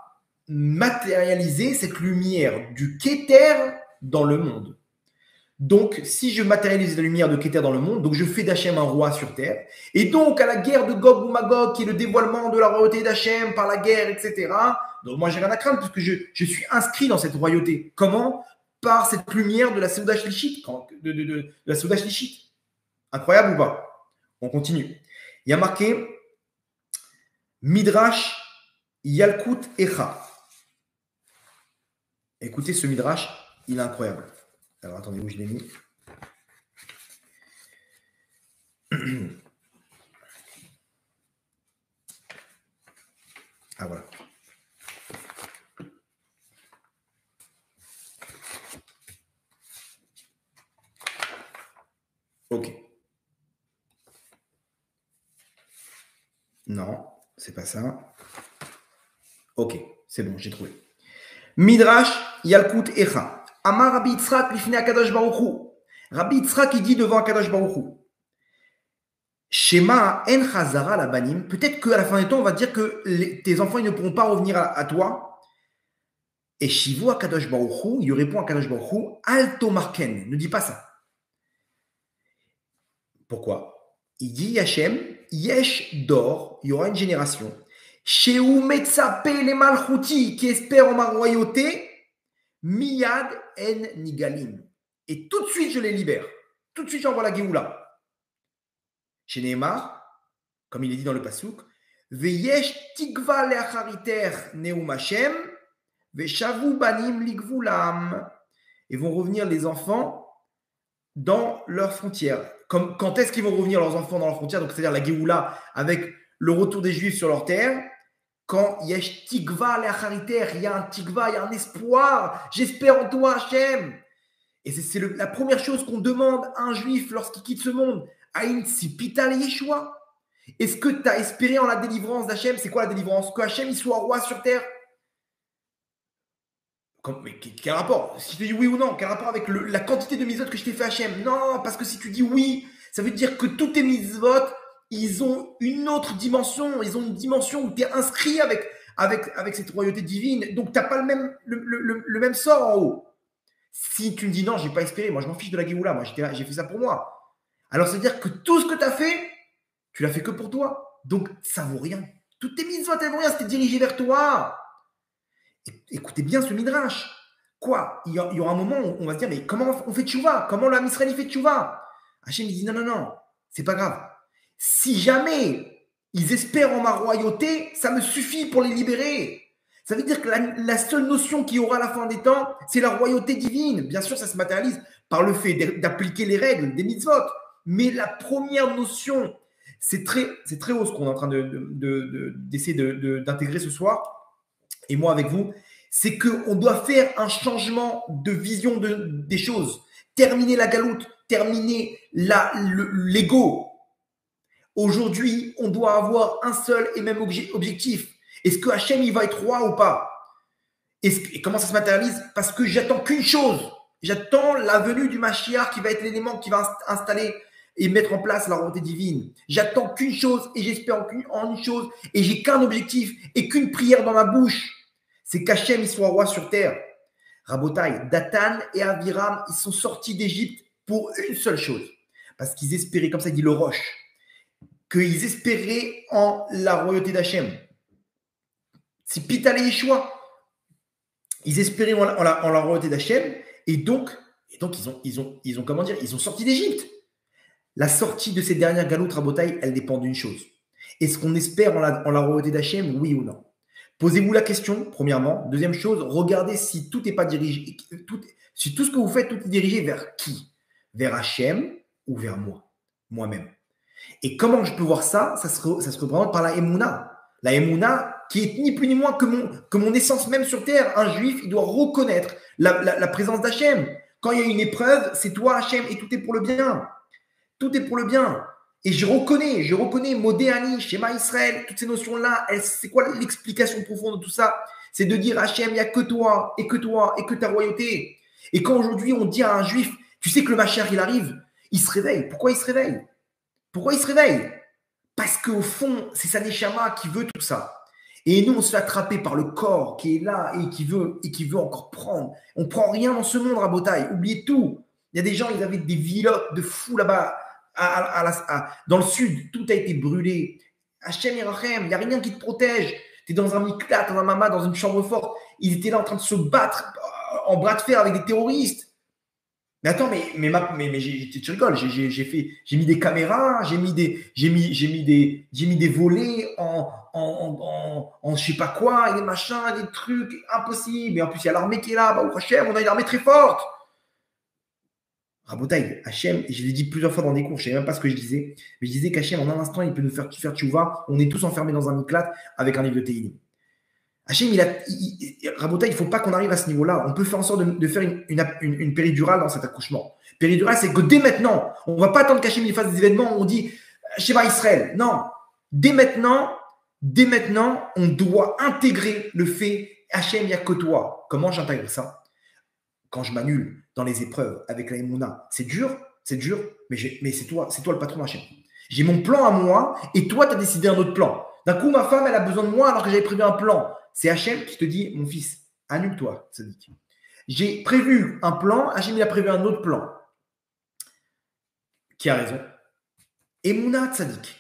matérialiser cette lumière du Keter dans le monde. Donc, si je matérialise la lumière de Keter dans le monde, donc je fais d'Hachem un roi sur terre, et donc à la guerre de Gog ou Magog, qui est le dévoilement de la royauté d'Hachem par la guerre, etc., donc moi j'ai rien à craindre puisque je suis inscrit dans cette royauté. Comment? Par cette lumière de la Seuda Shlishit, de la Seuda Shlishit. Incroyable ou pas? On continue. Il y a marqué Midrash Yalkut Echa. Écoutez ce Midrash, il est incroyable. Alors attendez, où je l'ai mis? Ah voilà. Ok. Non, c'est pas ça. Ok, c'est bon, j'ai trouvé. Midrash Yalkut Echa. Amar Rabbi Yitzhak lifnei Akadosh Baruch Hu. Rabbi Yitzhak il dit devant Akadosh Baruch Hu. Shema en chazara la banim. Peut-être qu'à la fin des temps, on va dire que tes enfants ils ne pourront pas revenir à toi. Et Shivu Akadosh Baruch Hu, il lui répond à Akadosh Baruch Hu, Alto Marken. Ne dis pas ça. Pourquoi? Il dit Yachem, Yesh Dor, il y aura une génération. Sheu Metsape les Malchuti, qui espère en ma royauté. Miyad en Nigalim. Et tout de suite, je les libère. Tout de suite, j'envoie la Géoula. Chez Neymar, comme il est dit dans le Pasuk, Veyesh Tikva le'achariter neum Hashem, Veshavu banim ligvulam. Et vont revenir les enfants dans leurs frontières. Quand est-ce qu'ils vont revenir leurs enfants dans leurs frontières? Donc, c'est-à-dire la Géoula avec le retour des Juifs sur leur terre. Quand yesh tikva le'achariter, il y a un tikva, il y a un espoir. J'espère en toi, Hachem. Et c'est la première chose qu'on demande à un juif lorsqu'il quitte ce monde. Aïn sipita le Yeshua. Est-ce que tu as espéré en la délivrance d'Hachem? C'est quoi la délivrance? Que Hachem il soit roi sur terre? Mais quel rapport? Si tu dis oui ou non, quel rapport avec la quantité de mitzvot que je t'ai fait Hachem? Non, parce que si tu dis oui, ça veut dire que tous tes mitzvot, ils ont une autre dimension. Ils ont une dimension où tu es inscrit avec cette royauté divine. Donc, tu n'as pas le même sort en haut. Si tu me dis non, je n'ai pas espéré, moi je m'en fiche de la Géoula, moi j'ai fait ça pour moi. Alors, ça veut dire que tout ce que tu as fait, tu l'as fait que pour toi. Donc, ça vaut rien. Toutes tes mitzvot, elles vaut rien, c'était dirigé vers toi. Écoutez bien ce midrash. Quoi? Il y aura un moment où on va se dire, mais comment on fait tchouva? Comment l'âme Israël fait tchouva? Hachem il dit non, c'est pas grave. Si jamais ils espèrent en ma royauté, ça me suffit pour les libérer. Ça veut dire que la seule notion qu'il y aura à la fin des temps, c'est la royauté divine. Bien sûr, ça se matérialise par le fait d'appliquer les règles des mitzvot. Mais la première notion, C'est très haut ce qu'on est en train d'essayer d'intégrer ce soir, et moi avec vous, c'est qu'on doit faire un changement de vision des choses. Terminer la galoute, terminer l'ego. Aujourd'hui, on doit avoir un seul et même objectif. Est-ce que Hachem, il va être roi ou pas? Et comment ça se matérialise? Parce que j'attends qu'une chose. J'attends la venue du Mashiach qui va être l'élément qui va installer et mettre en place la volonté divine. J'attends qu'une chose et j'espère en une chose et j'ai qu'un objectif et qu'une prière dans ma bouche. C'est qu'Hachem, il soit roi sur terre. Rabotai, Dathan et Aviram, ils sont sortis d'Égypte pour une seule chose. Parce qu'ils espéraient, comme ça dit le Roche, qu'ils espéraient en la royauté d'Hachem. C'est Pital et Yeshua. Ils espéraient en la royauté d'Hachem et donc ils ont comment dire, ils ont sorti d'Égypte. La sortie de ces dernières galoutes Rabotai, elle dépend d'une chose. Est-ce qu'on espère en la royauté d'Hachem, oui ou non? Posez-vous la question, premièrement. Deuxième chose, regardez si tout n'est pas dirigé, si tout ce que vous faites, tout est dirigé vers qui? Vers Hachem ou vers moi-même. Et comment je peux voir ça? Ça se représente par la Emouna. La Emouna qui est ni plus ni moins que mon essence même sur terre. Un juif, il doit reconnaître la présence d'Hachem. Quand il y a une épreuve, c'est toi Hachem et tout est pour le bien. Tout est pour le bien. Et je reconnais Modéani, Shema Israël, toutes ces notions-là, c'est quoi l'explication profonde de tout ça? C'est de dire Hachem, il n'y a que toi, et que ta royauté. Et quand aujourd'hui on dit à un juif, tu sais que le Mashiach il arrive, il se réveille. Pourquoi il se réveille? Parce qu'au fond, c'est sa Neshama qui veut tout ça. Et nous, on se fait attraper par le corps qui est là et qui veut encore prendre. On ne prend rien dans ce monde, Rabotai. Oubliez tout. Il y a des gens, ils avaient des villottes de fous là-bas. Dans le sud, tout a été brûlé. Hachem Yerachem, il n'y a rien qui te protège. Tu es dans un miklat, dans un mama, dans une chambre forte. Ils étaient là en train de se battre en bras de fer avec des terroristes. Mais attends, mais tu rigoles, j'ai mis des caméras, j'ai mis des volets en je sais pas quoi, des machins, des trucs impossibles. Et en plus, il y a l'armée qui est là. Bah, Hachem, on a une armée très forte. Rabotaï, Hachem, et je l'ai dit plusieurs fois dans des cours, je ne savais même pas ce que je disais, mais je disais qu'Hachem, en un instant, il peut nous faire tchouva. On est tous enfermés dans un miklat avec un livre de Tehillim. Hachem, Rabotaï, il ne faut pas qu'on arrive à ce niveau-là. On peut faire en sorte de faire une péridurale dans cet accouchement. Péridurale, c'est que dès maintenant, on ne va pas attendre qu'Hachem fasse des événements où on dit Shema Israël. Non. Dès maintenant, on doit intégrer le fait Hachem, il n'y a que toi. Comment j'intègre ça? Quand je m'annule dans les épreuves avec la Emouna, c'est dur, mais c'est toi le patron Hachem. J'ai mon plan à moi et toi, tu as décidé un autre plan. D'un coup, ma femme, elle a besoin de moi alors que j'avais prévu un plan. C'est Hachem qui te dit, mon fils, annule-toi, Tzadik. J'ai prévu un plan, Hachem, il a prévu un autre plan. Qui a raison? Emouna, Tzadik.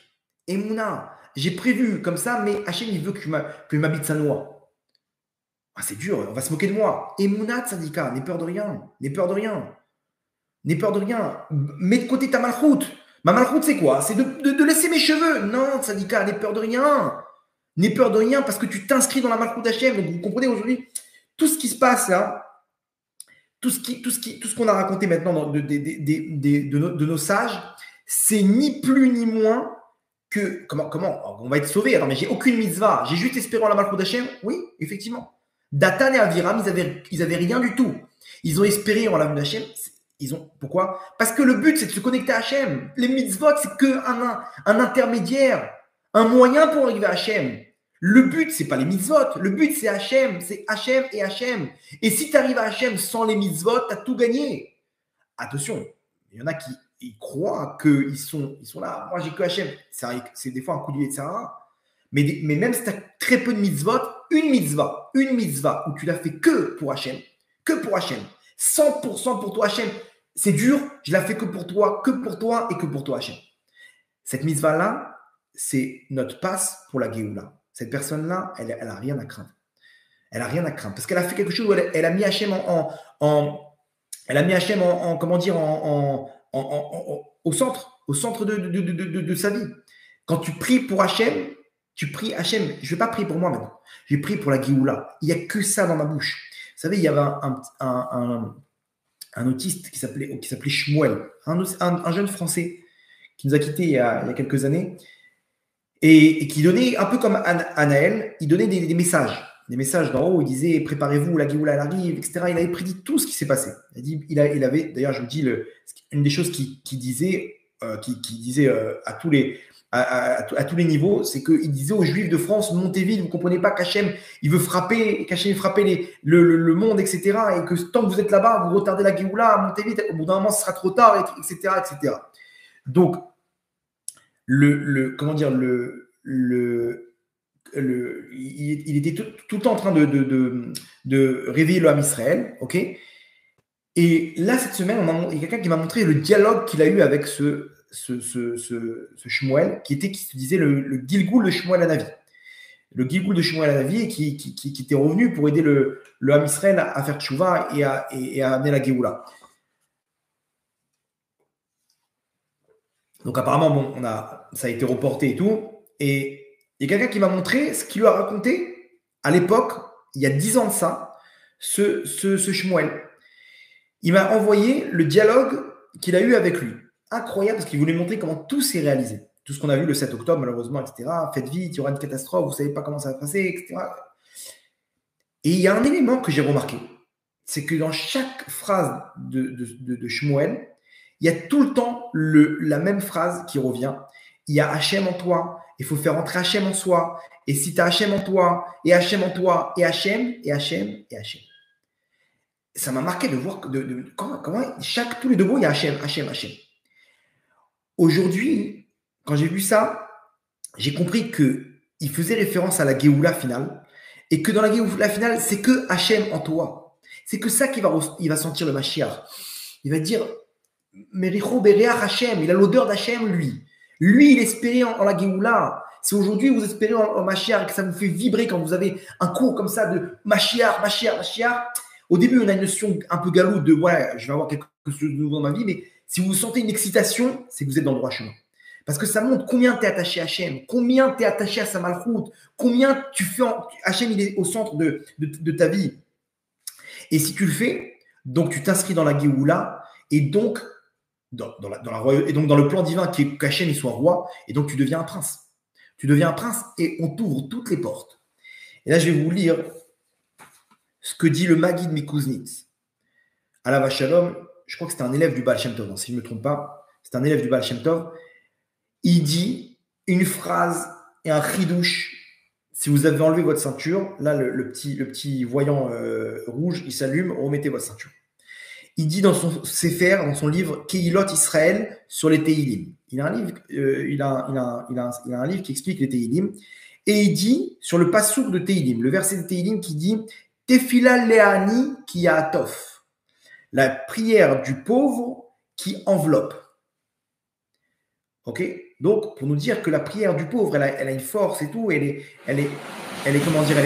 Emouna. J'ai prévu comme ça, mais Hachem, il veut que je m'habite sa loi. Ah, c'est dur, on va se moquer de moi. Emouna, Tzadika, n'aie peur de rien. N'aie peur de rien. Mets de côté ta malchoute. Ma malchoute, c'est quoi? C'est de laisser mes cheveux. Non, Tzadika, n'aie peur de rien. N'aie peur de rien parce que tu t'inscris dans la malchoute d'Hachem. Donc, vous comprenez aujourd'hui, tout ce qui se passe là, tout ce qu'on a raconté maintenant de nos sages, c'est ni plus ni moins que. Comment on va être sauvé? Attends, mais j'ai aucune mitzvah. J'ai juste espéré en la malchoute d'Hachem. Oui, effectivement. Dathan et Aviram, ils avaient rien du tout. Ils ont espéré en la venue d'Hachem. Pourquoi? Parce que le but, c'est de se connecter à Hachem. Les mitzvot, c'est qu'un intermédiaire, un moyen pour arriver à Hachem. Le but, c'est pas les mitzvot. Le but, c'est Hachem. C'est Hachem et Hachem. Et si tu arrives à Hachem sans les mitzvot, tu as tout gagné. Attention, il y en a qui croient qu'ils sont là. Moi, j'ai que Hachem. C'est des fois un coup de etc. Mais même si tu as très peu de mitzvot, une mitzvah où tu l'as fait que pour Hachem, 100% pour toi Hachem, c'est dur, je la fais que pour toi et que pour toi Hachem. Cette mitzvah-là, c'est notre passe pour la Géoula. Cette personne-là, elle n'a rien à craindre. Elle n'a rien à craindre parce qu'elle a fait quelque chose où elle a mis Hachem au centre de sa vie. Quand tu pries pour Hachem, tu pries Hachem. Je ne vais pas prier pour moi maintenant. Je prie pour la Géoula. Il n'y a que ça dans ma bouche. Vous savez, il y avait un autiste qui s'appelait Shmuel, un jeune Français qui nous a quittés il y a quelques années, et qui donnait, un peu comme Anaël, il donnait des messages. Des messages d'en haut, il disait préparez-vous, la Géoula elle arrive, etc. Il avait prédit tout ce qui s'est passé. Il avait, d'ailleurs, je vous dis, une des choses qu'il disait, à tous les, à tous les niveaux, c'est qu'il disait aux Juifs de France, montez vite, vous ne comprenez pas qu'Hachem, il veut frapper le monde, etc. Et que tant que vous êtes là-bas, vous retardez la Géoula, montez vite, au bout d'un moment, ce sera trop tard, etc. etc. Donc, comment dire, il était tout le temps en train de réveiller le Ham Israël, ok. Et là, cette semaine, il y a quelqu'un qui m'a montré le dialogue qu'il a eu avec ce Shmuel, qui se disait le Gilgoul de Shmuel Hanavi. Le Gilgoul de Shmuel Hanavi, qui était revenu pour aider le Ham Israël à faire tchouva et à amener la Géoula. Donc apparemment, bon, ça a été reporté et tout. Et il y a quelqu'un qui m'a montré ce qu'il lui a raconté à l'époque, il y a 10 ans de ça, ce Shmuel. Il m'a envoyé le dialogue qu'il a eu avec lui. Incroyable, parce qu'il voulait montrer comment tout s'est réalisé. Tout ce qu'on a vu le 7 octobre, malheureusement, etc. Faites vite, il y aura une catastrophe, vous ne savez pas comment ça va passer, etc. Et il y a un élément que j'ai remarqué, c'est que dans chaque phrase de Shmuel, il y a tout le temps la même phrase qui revient. Il y a Hachem en toi, il faut faire entrer Hachem en soi. Et si tu as Hachem en toi, et Hachem en toi, et Hachem, et Hachem, et Hachem. Ça m'a marqué de voir comment tous les deux mots, il y a Hachem, Hachem, Hachem. Aujourd'hui, quand j'ai vu ça, j'ai compris qu'il faisait référence à la Géoula finale, et que dans la Géoula finale, c'est que Hachem en toi. C'est que ça qu'il va sentir le Mashiach. Il va dire, Mericho Bereach Hachem, il a l'odeur d'Hachem, lui. Lui, il espérait en la Géoula. Si aujourd'hui vous espérez en Mashiach et que ça vous fait vibrer quand vous avez un cours comme ça de Mashiach, Mashiach, Mashiach, au début, on a une notion un peu galoute de ouais, je vais avoir quelque chose de nouveau dans ma vie, mais si vous sentez une excitation, c'est que vous êtes dans le droit chemin. Parce que ça montre combien tu es attaché à Hachem, combien tu es attaché à sa malchoute, combien tu fais. Hachem, il est au centre de ta vie. Et si tu le fais, donc tu t'inscris dans la Géoula, et donc dans le plan divin qui est qu'Hachem il soit roi, et donc tu deviens un prince. Tu deviens un prince et on t'ouvre toutes les portes. Et là, je vais vous lire ce que dit le Maguid Mikuznitz. Alav Shalom, je crois que c'était un élève du Baal Shem Tov, si je ne me trompe pas, c'est un élève du Baal Shem Tov. Il dit une phrase et un chidouche. Si vous avez enlevé votre ceinture, là, le petit voyant rouge, il s'allume, remettez votre ceinture. Il dit dans son Sefer, dans son livre Kehilot Israël sur les Tehilim. Il a un livre, il a un livre qui explique les Tehilim. Et il dit sur le passouk de Tehilim, le verset de Tehilim qui dit Tefila leani ki atof, la prière du pauvre qui enveloppe. Ok, donc pour nous dire que la prière du pauvre, elle a une force et tout, elle est comment dire,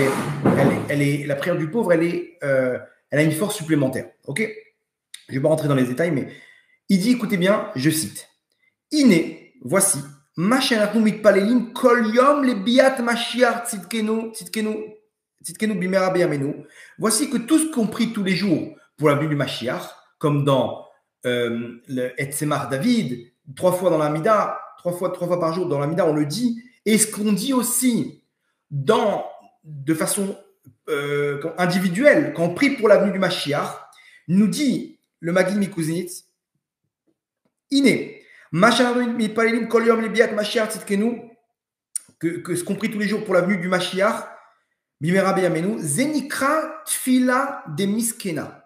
la prière du pauvre, elle a une force supplémentaire. Ok, je ne vais pas rentrer dans les détails, mais il dit, écoutez bien, je cite, Iné, voici, Machenatu mitpalelim kol yom le biat mashiach tzidkenu bimera beyamenu. Voici que tout ce qu'on prie tous les jours pour la venue du Mashiach, comme dans le Etzemach David, 3 fois dans la Mida, 3 fois par jour dans la Mida, on le dit, et ce qu'on dit aussi de façon individuelle, quand on prie pour la venue du Mashiach, nous dit le Maguid Mikuznitz, Iné, que ce qu'on prie tous les jours pour la venue du Mashiach, Bimera Beyamenu, Zenikra Tfila de Miskena.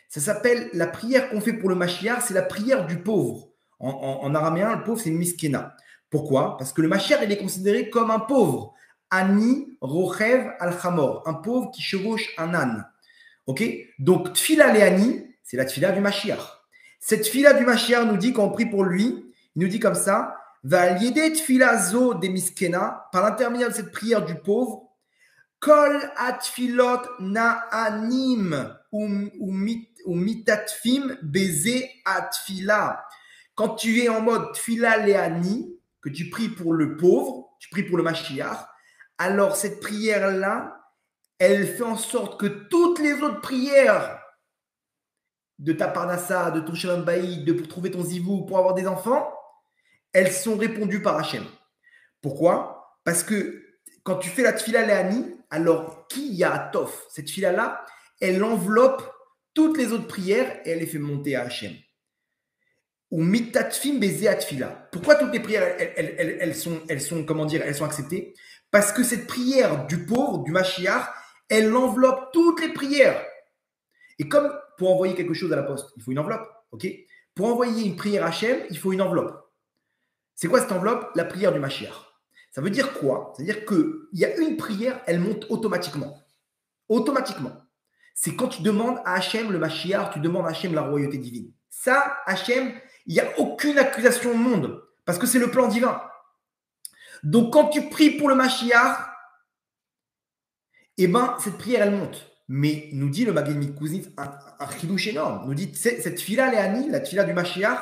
Ça s'appelle la prière qu'on fait pour le Mashiach, c'est la prière du pauvre. En araméen, le pauvre, c'est Miskena. Pourquoi? Parce que le Mashiach, il est considéré comme un pauvre. Ani Rochev al-Chamor, un pauvre qui chevauche un âne. Ok? Donc, Tfila Leani, c'est la Tfila du Mashiach. Cette Tfila du Mashiach nous dit, quand on prie pour lui, il nous dit comme ça, Va lieder Tfila zo de Miskena, par l'intermédiaire de cette prière du pauvre, Kol atfilot na'anim ou mitatfim beze atfila. Quand tu es en mode tfila leani, que tu pries pour le pauvre, tu pries pour le Mashiach, alors cette prière-là, elle fait en sorte que toutes les autres prières de ta parnassa, de ton shalom baïd, pour trouver ton zivou, pour avoir des enfants, elles sont répondues par Hachem. Pourquoi? Parce que quand tu fais la tfila Léani, alors qui y a Tof? Cette tfila-là, elle enveloppe toutes les autres prières et elle les fait monter à Hachem. Ou mitatfim beze atfila. Pourquoi toutes les prières, elles sont, comment dire, elles sont acceptées? Parce que cette prière du pauvre, du Mashiach, elle enveloppe toutes les prières. Et comme pour envoyer quelque chose à la poste, il faut une enveloppe, ok? Pour envoyer une prière à Hachem, il faut une enveloppe. C'est quoi cette enveloppe? La prière du Mashiach. Ça veut dire quoi? C'est-à-dire qu'il y a une prière, elle monte automatiquement. Automatiquement. C'est quand tu demandes à Hachem le Mashiach, tu demandes à Hachem la royauté divine. Ça, Hachem, il n'y a aucune accusation au monde, parce que c'est le plan divin. Donc, quand tu pries pour le Mashiach, eh ben, cette prière, elle monte. Mais nous dit le Magen Mikouzit un chidouche énorme. Nous dit cette fila Léani, la fila du Mashiach,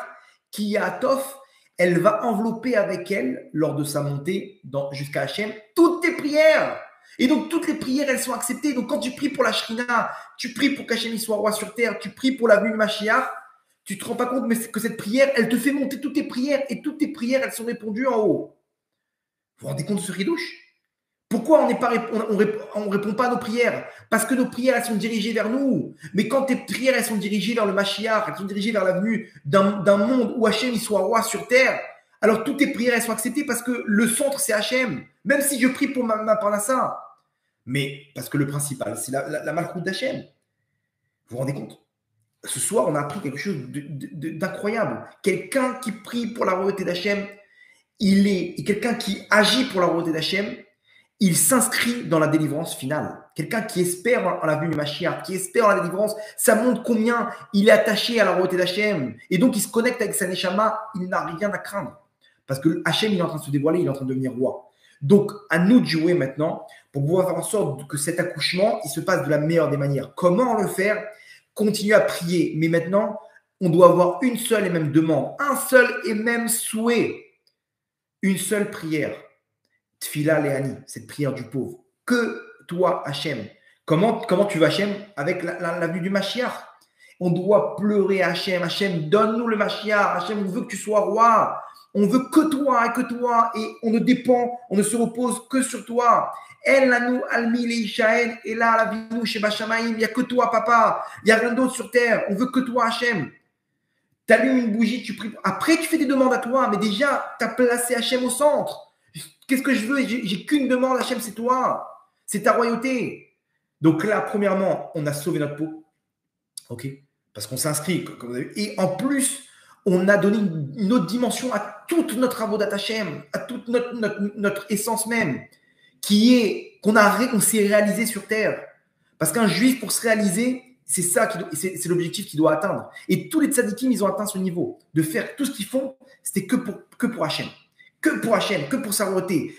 qui a Tof, elle va envelopper avec elle, lors de sa montée jusqu'à Hachem, toutes tes prières. Et donc, toutes les prières, elles sont acceptées. Donc, quand tu pries pour la Shrina, tu pries pour qu'Hachem soit roi sur terre, tu pries pour la venue du Mashiach, tu ne te rends pas compte, mais c'est que cette prière, elle te fait monter toutes tes prières. Et toutes tes prières, elles sont répondues en haut. Vous vous rendez compte de ce ridouche? Pourquoi on ne répond pas à nos prières? Parce que nos prières, elles sont dirigées vers nous. Mais quand tes prières, elles sont dirigées vers le Mashiach, elles sont dirigées vers la venue d'un monde où Hachem il soit roi sur terre, alors toutes tes prières, elles sont acceptées parce que le centre, c'est Hachem. Même si je prie pour ma parnassa. Mais parce que le principal, c'est la malchoute d'Hachem. Vous vous rendez compte? Ce soir, on a appris quelque chose d'incroyable. Quelqu'un qui prie pour la royauté d'Hachem, quelqu'un qui agit pour la royauté d'Hachem, il s'inscrit dans la délivrance finale. Quelqu'un qui espère en la venue du Mashiach, qui espère en la délivrance, ça montre combien il est attaché à la royauté d'Hachem. Et donc, il se connecte avec sa Neshama, il n'a rien à craindre. Parce que Hachem, il est en train de se dévoiler, il est en train de devenir roi. Donc, à nous de jouer maintenant pour pouvoir faire en sorte que cet accouchement, il se passe de la meilleure des manières. Comment le faire? Continuer à prier. Mais maintenant, on doit avoir une seule et même demande, un seul et même souhait, une seule prière. Tfila Léani, cette prière du pauvre. Que toi, Hachem. Comment tu vas, Hachem, avec la venue du Mashiach? On doit pleurer à Hachem. Hachem, donne-nous le Mashiach. Hachem, on veut que tu sois roi. On veut que toi et que toi. Et on ne se repose que sur toi. El Lanu Almi Leishaen, et là, la vie chez Bachamaïm, il n'y a que toi, papa. Il n'y a rien d'autre sur terre. On veut que toi, Hachem. Tu allumes une bougie, tu pries. Après, tu fais des demandes à toi, mais déjà, tu as placé Hachem au centre. Qu'est-ce que je veux? J'ai qu'une demande, Hachem, c'est toi. C'est ta royauté. Donc là, premièrement, on a sauvé notre peau. OK? Parce qu'on s'inscrit, comme vous avez vu. Et en plus, on a donné une autre dimension à toute notre avodat Hachem, à toute notre essence même, qui est qu'on s'est réalisé sur terre. Parce qu'un juif, pour se réaliser, c'est ça, c'est l'objectif qu'il doit atteindre. Et tous les tzadikim, ils ont atteint ce niveau. De faire tout ce qu'ils font, c'était que pour Hachem. Que pour Hachem, que pour sa royauté.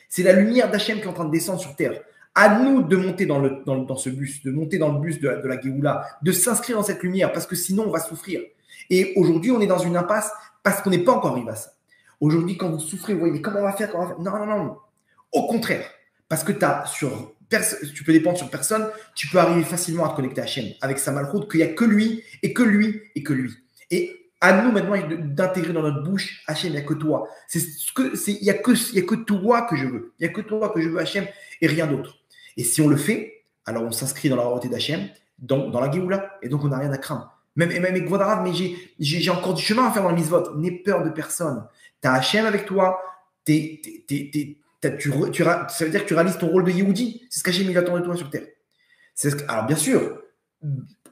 C'est la lumière d'Hachem qui est en train de descendre sur terre. À nous de monter dans ce bus, de monter dans le bus de la Géoula, de s'inscrire dans cette lumière, parce que sinon on va souffrir. Et aujourd'hui, on est dans une impasse parce qu'on n'est pas encore arrivé à ça. Aujourd'hui, quand vous souffrez, vous voyez, mais comment on va faire? Non. Au contraire, parce que tu peux dépendre sur personne, tu peux arriver facilement à te connecter à Hachem avec sa malchoute, qu'il n'y a que lui, et que lui, et que lui. Et à nous maintenant d'intégrer dans notre bouche, Hachem, il n'y a que toi. Il n'y a que toi que je veux. Il n'y a que toi que je veux, Hachem, et rien d'autre. Et si on le fait, alors on s'inscrit dans la royauté d'Hachem, dans la Géoula, et donc on n'a rien à craindre. Même avec Vodarav, mais j'ai encore du chemin à faire dans le mitzvot. N'aie peur de personne. Tu as Hachem avec toi, ça veut dire que tu réalises ton rôle de Yehudi. C'est ce qu'Hachem il attend de toi sur terre. Alors bien sûr,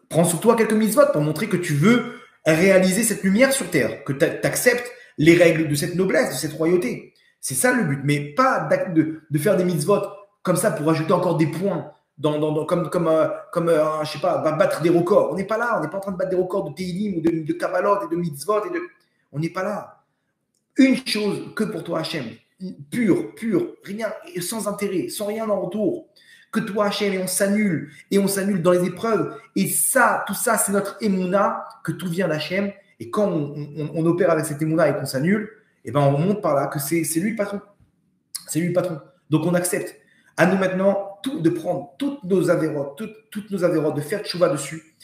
prends sur toi quelques mitzvot pour montrer que tu veux réaliser cette lumière sur terre, que tu acceptes les règles de cette noblesse, de cette royauté. C'est ça le but, mais pas de faire des mitzvot comme ça pour ajouter encore des points, je sais pas, battre des records. On n'est pas là, on n'est pas en train de battre des records de Teilim ou de Kabbalot et de mitzvot. On n'est pas là. Une chose que pour toi, Hachem, pur, rien, sans intérêt, sans rien en retour. Que toi, Hachem, et on s'annule dans les épreuves. Et ça, tout ça, c'est notre émouna, que tout vient d'Hachem. Et quand on opère avec cette émouna et qu'on s'annule, eh ben on monte par là que c'est lui le patron. C'est lui le patron. Donc on accepte. À nous maintenant de prendre toutes nos avérotes, de faire tchouva dessus,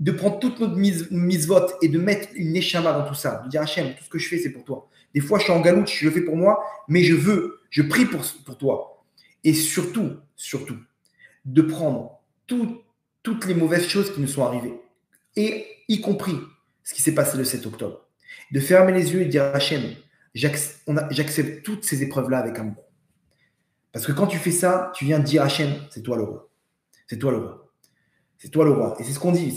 de prendre toute notre mitzvot et de mettre une neshama dans tout ça, de dire Hachem, tout ce que je fais, c'est pour toi. Des fois, je suis en galoute, je le fais pour moi, mais je prie pour toi. Et surtout, de prendre toutes les mauvaises choses qui nous sont arrivées, et y compris ce qui s'est passé le 7 octobre. De fermer les yeux et de dire Hachem, j'accepte toutes ces épreuves-là avec amour. Parce que quand tu fais ça, tu viens de dire Hachem, c'est toi le roi. C'est toi le roi. C'est toi le roi. Et c'est ce qu'on dit.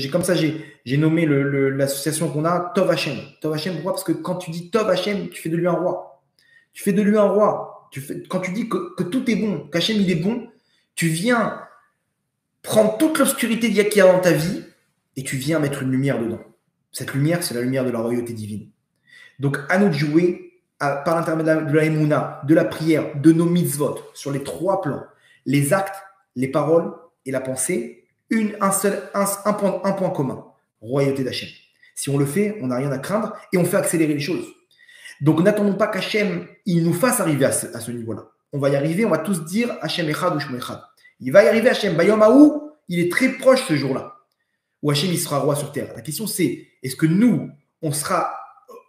Comme ça, j'ai nommé l'association qu'on a Tov Hachem. Tov Hachem, pourquoi? Parce que quand tu dis Tov Hachem, tu fais de lui un roi. Tu fais de lui un roi. Quand tu dis que tout est bon, qu'Hachem il est bon, tu viens prendre toute l'obscurité qu'il y a dans ta vie et tu viens mettre une lumière dedans. Cette lumière, c'est la lumière de la royauté divine. Donc, à nous de jouer par l'intermédiaire de la émouna, de la prière, de nos mitzvot, sur les 3 plans, les actes, les paroles et la pensée, un point commun, royauté d'Hachem. Si on le fait, on n'a rien à craindre et on fait accélérer les choses. Donc, n'attendons pas qu'Hachem il nous fasse arriver à ce niveau-là. On va y arriver, on va tous dire Hachem Echad ou Shmo Echad. Il va y arriver Hachem. Bayom Haou, il est très proche ce jour-là, où Hachem il sera roi sur terre. La question c'est, est-ce que nous, on sera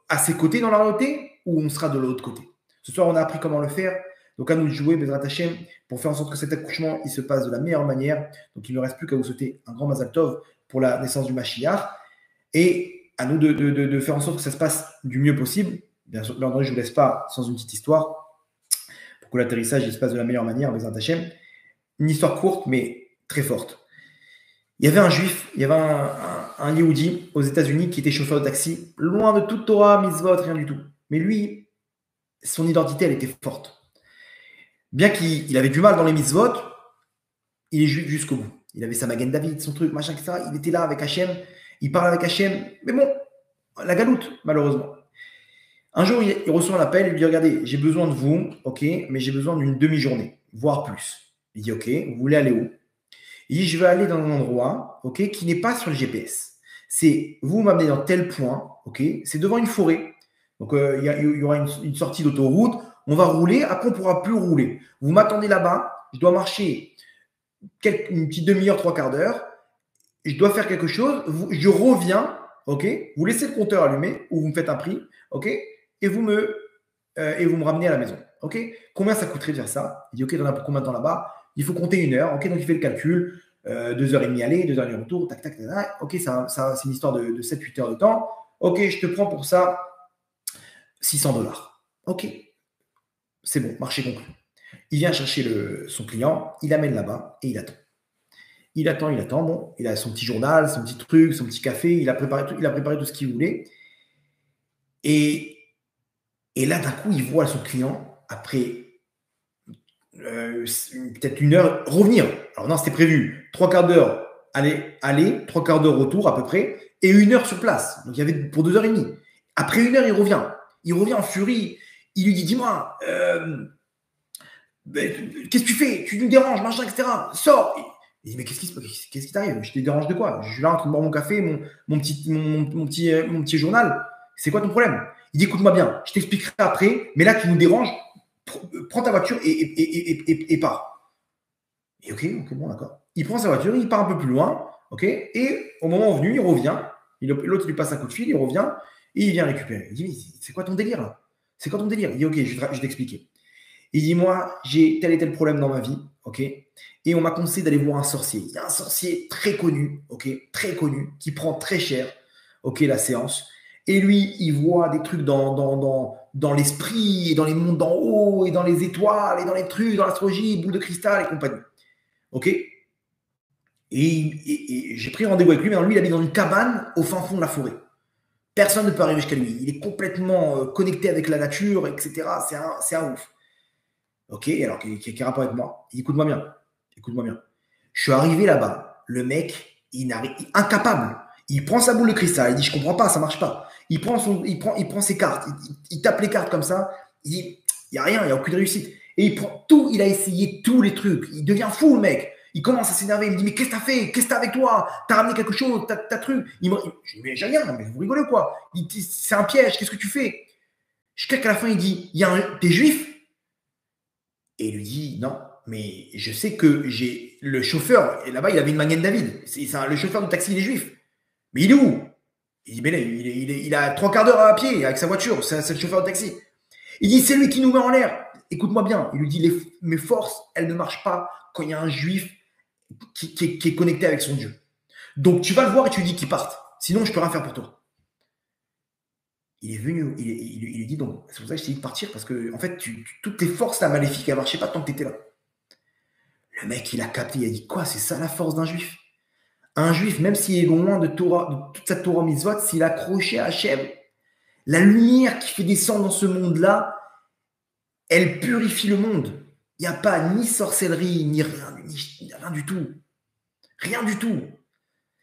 à ses côtés dans la royauté ou on sera de l'autre côté? Ce soir, on a appris comment le faire. Donc, à nous de jouer, Bezrat Hachem, pour faire en sorte que cet accouchement il se passe de la meilleure manière. Donc, il ne reste plus qu'à vous souhaiter un grand Mazal Tov pour la naissance du Mashiach. Et à nous de faire en sorte que ça se passe du mieux possible. Bien sûr, je ne vous laisse pas sans une petite histoire pour que l'atterrissage il se passe de la meilleure manière, Bezrat Hachem. Une histoire courte, mais très forte. Il y avait un juif, il y avait un Yehudi aux États-Unis qui était chauffeur de taxi, loin de toute Torah, mitzvot, rien du tout. Mais lui, son identité, elle était forte. Bien qu'il avait du mal dans les mitzvot, il est juif jusqu'au bout. Il avait sa Magen David, son truc, machin, etc. Il était là avec Hachem, il parle avec Hachem. Mais bon, la galoute, malheureusement. Un jour, il reçoit un appel, il lui dit, regardez, j'ai besoin de vous, ok, mais j'ai besoin d'une demi-journée, voire plus. Il dit, ok, vous voulez aller où? Il dit, je vais aller dans un endroit, ok, qui n'est pas sur le GPS. C'est, vous m'amenez dans tel point, ok, c'est devant une forêt. Donc, il y aura une sortie d'autoroute, on va rouler, après on ne pourra plus rouler. Vous m'attendez là-bas, je dois marcher une petite demi-heure, 3/4 d'heure, je dois faire quelque chose, je reviens, ok, vous laissez le compteur allumé, ou vous me faites un prix, ok, et vous me ramenez à la maison, ok. Combien ça coûterait de faire ça? Il dit, ok, on a pour combien de temps là-bas? Il faut compter 1 heure, ok, donc il fait le calcul, 2h30 aller, 2h30 retour, tac, tac, tac, tac, ok, ça c'est une histoire de 7-8 heures de temps, ok, je te prends pour ça $600, ok, c'est bon, marché conclu. Il vient chercher son client, il l'amène là-bas et il attend. Il attend, bon, il a son petit journal, son petit truc, son petit café, il a préparé tout ce qu'il voulait. Et là, d'un coup, il voit son client, après peut-être 1 heure, revenir. Alors non, c'était prévu 3/4 d'heure aller, 3/4 d'heure retour à peu près, et 1 heure sur place. Donc il y avait pour 2h30. Après 1 heure, il revient. Il revient en furie. Il lui dit, dis-moi, qu'est-ce que tu fais? Tu nous déranges, machin, etc. Sors. Il dit, mais qu'est-ce qui t'arrive? Je te dérange de quoi? Je suis là en train de boire mon café, mon petit journal. C'est quoi ton problème? Il dit, écoute-moi bien, je t'expliquerai après, mais là, tu nous déranges. Prends ta voiture et pars. Et ok, bon, d'accord. Il prend sa voiture, il part un peu plus loin, ok, et au moment venu, il revient. L'autre lui passe un coup de fil, il revient et il vient récupérer. Il dit, mais c'est quoi ton délire là? C'est quoi ton délire? Il dit, ok, je vais t'expliquer. Il dit, moi, j'ai tel et tel problème dans ma vie, ok, et on m'a conseillé d'aller voir un sorcier. Il y a un sorcier très connu, ok, très connu, qui prend très cher, ok, la séance. Et lui, il voit des trucs dans l'esprit, et dans les mondes d'en haut, et dans les étoiles, et dans les trucs, dans l'astrologie, boule de cristal et compagnie. Ok. Et j'ai pris rendez-vous avec lui, mais lui, il habite dans une cabane au fin fond de la forêt. Personne ne peut arriver jusqu'à lui. Il est complètement connecté avec la nature, etc. C'est un ouf. Ok, alors qui a rapport avec moi. Il dit, écoute-moi bien. Je suis arrivé là-bas. Le mec, incapable. Il prend sa boule de cristal. Il dit, je comprends pas, ça marche pas. Il prend ses cartes. Il tape les cartes comme ça. Il dit, il n'y a rien, il n'y a aucune réussite. Et il prend tout. Il a essayé tous les trucs. Il devient fou, le mec. Il commence à s'énerver. Il me dit, mais qu'est-ce que t'as fait? Qu'est-ce que t'as avec toi? T'as ramené quelque chose? T'as truc? Je dis, mais j'ai rien. Mais vous rigolez quoi? Il dit, c'est un piège. Qu'est-ce que tu fais? Jusqu'à la fin, il dit, t'es juif? Et il lui dit, non, mais je sais que j'ai le chauffeur, et là-bas, il avait une Magen David. Le chauffeur de taxi, il est juif. Mais il est où? Il dit, mais là, il a 3 quarts d'heure à pied avec sa voiture, c'est le chauffeur de taxi. Il dit, c'est lui qui nous met en l'air. Écoute-moi bien, il lui dit, mes forces, elles ne marchent pas quand il y a un juif qui est connecté avec son Dieu. Donc tu vas le voir et tu lui dis qu'il parte. Sinon, je ne peux rien faire pour toi. Il est venu, il lui dit donc, c'est pour ça que je t'ai dit de partir, parce que en fait, toutes tes forces là, maléfiques, elles ne marchaient pas tant que tu étais là. Le mec, il a capté, il a dit, quoi, c'est ça la force d'un juif? Un juif, même s'il est loin de toute sa Torah mitzvot, s'il est accroché à Hachem, la lumière qui fait descendre dans ce monde-là, elle purifie le monde. Il n'y a pas ni sorcellerie, ni rien du tout. Rien du tout.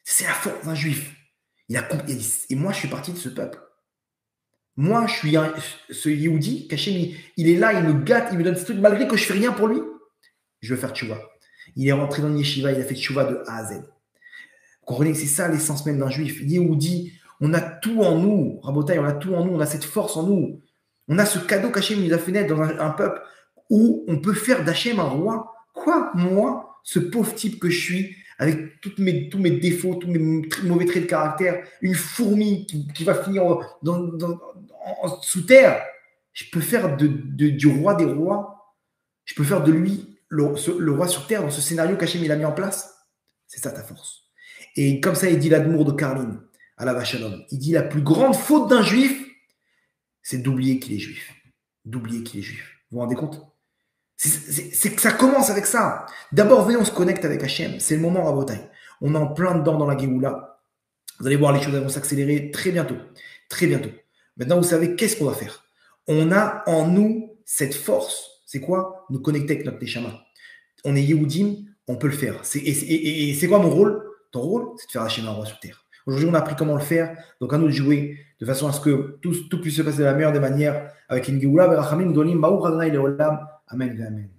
C'est la force d'un juif. Et moi, je suis parti de ce peuple. Moi, je suis ce Yehudi, Hachem, il est là, il me gâte, il me donne ce truc, malgré que je ne fais rien pour lui. Je veux faire tchouva. Il est rentré dans le yeshiva, il a fait tchouva de A à Z. Vous comprenez, c'est ça l'essence même d'un juif. Yehudi, on a tout en nous. Rabotai, on a tout en nous, on a cette force en nous. On a ce cadeau qu'Hachem nous a fait naître dans un peuple où on peut faire d'Hachem un roi. Quoi, moi, ce pauvre type que je suis, avec tous mes défauts, tous mes mauvais traits de caractère, une fourmi qui va finir sous terre, je peux faire du roi des rois, je peux faire de lui le roi sur terre dans ce scénario qu'Hachem il a mis en place. C'est ça ta force. Et comme ça, il dit l'admour de Karlin, à la Vachalom. Il dit la plus grande faute d'un juif, c'est d'oublier qu'il est juif. D'oublier qu'il est juif. Vous vous rendez compte? C'est que ça commence avec ça. D'abord, venez, on se connecte avec Hachem. C'est le moment Rabotai. On est en plein dedans dans la Géoula. Vous allez voir, les choses vont s'accélérer très bientôt. Très bientôt. Maintenant, vous savez qu'est-ce qu'on va faire. On a en nous cette force. C'est quoi? Nous connecter avec notre Neshama. On est Yehudim, on peut le faire. Et c'est quoi mon rôle? Ton rôle, c'est de faire Hachem un roi sur terre. Aujourd'hui, on a appris comment le faire. Donc, à nous de jouer de façon à ce que tout puisse se passer de la meilleure des manières avec une Géoula. Amen. Amen.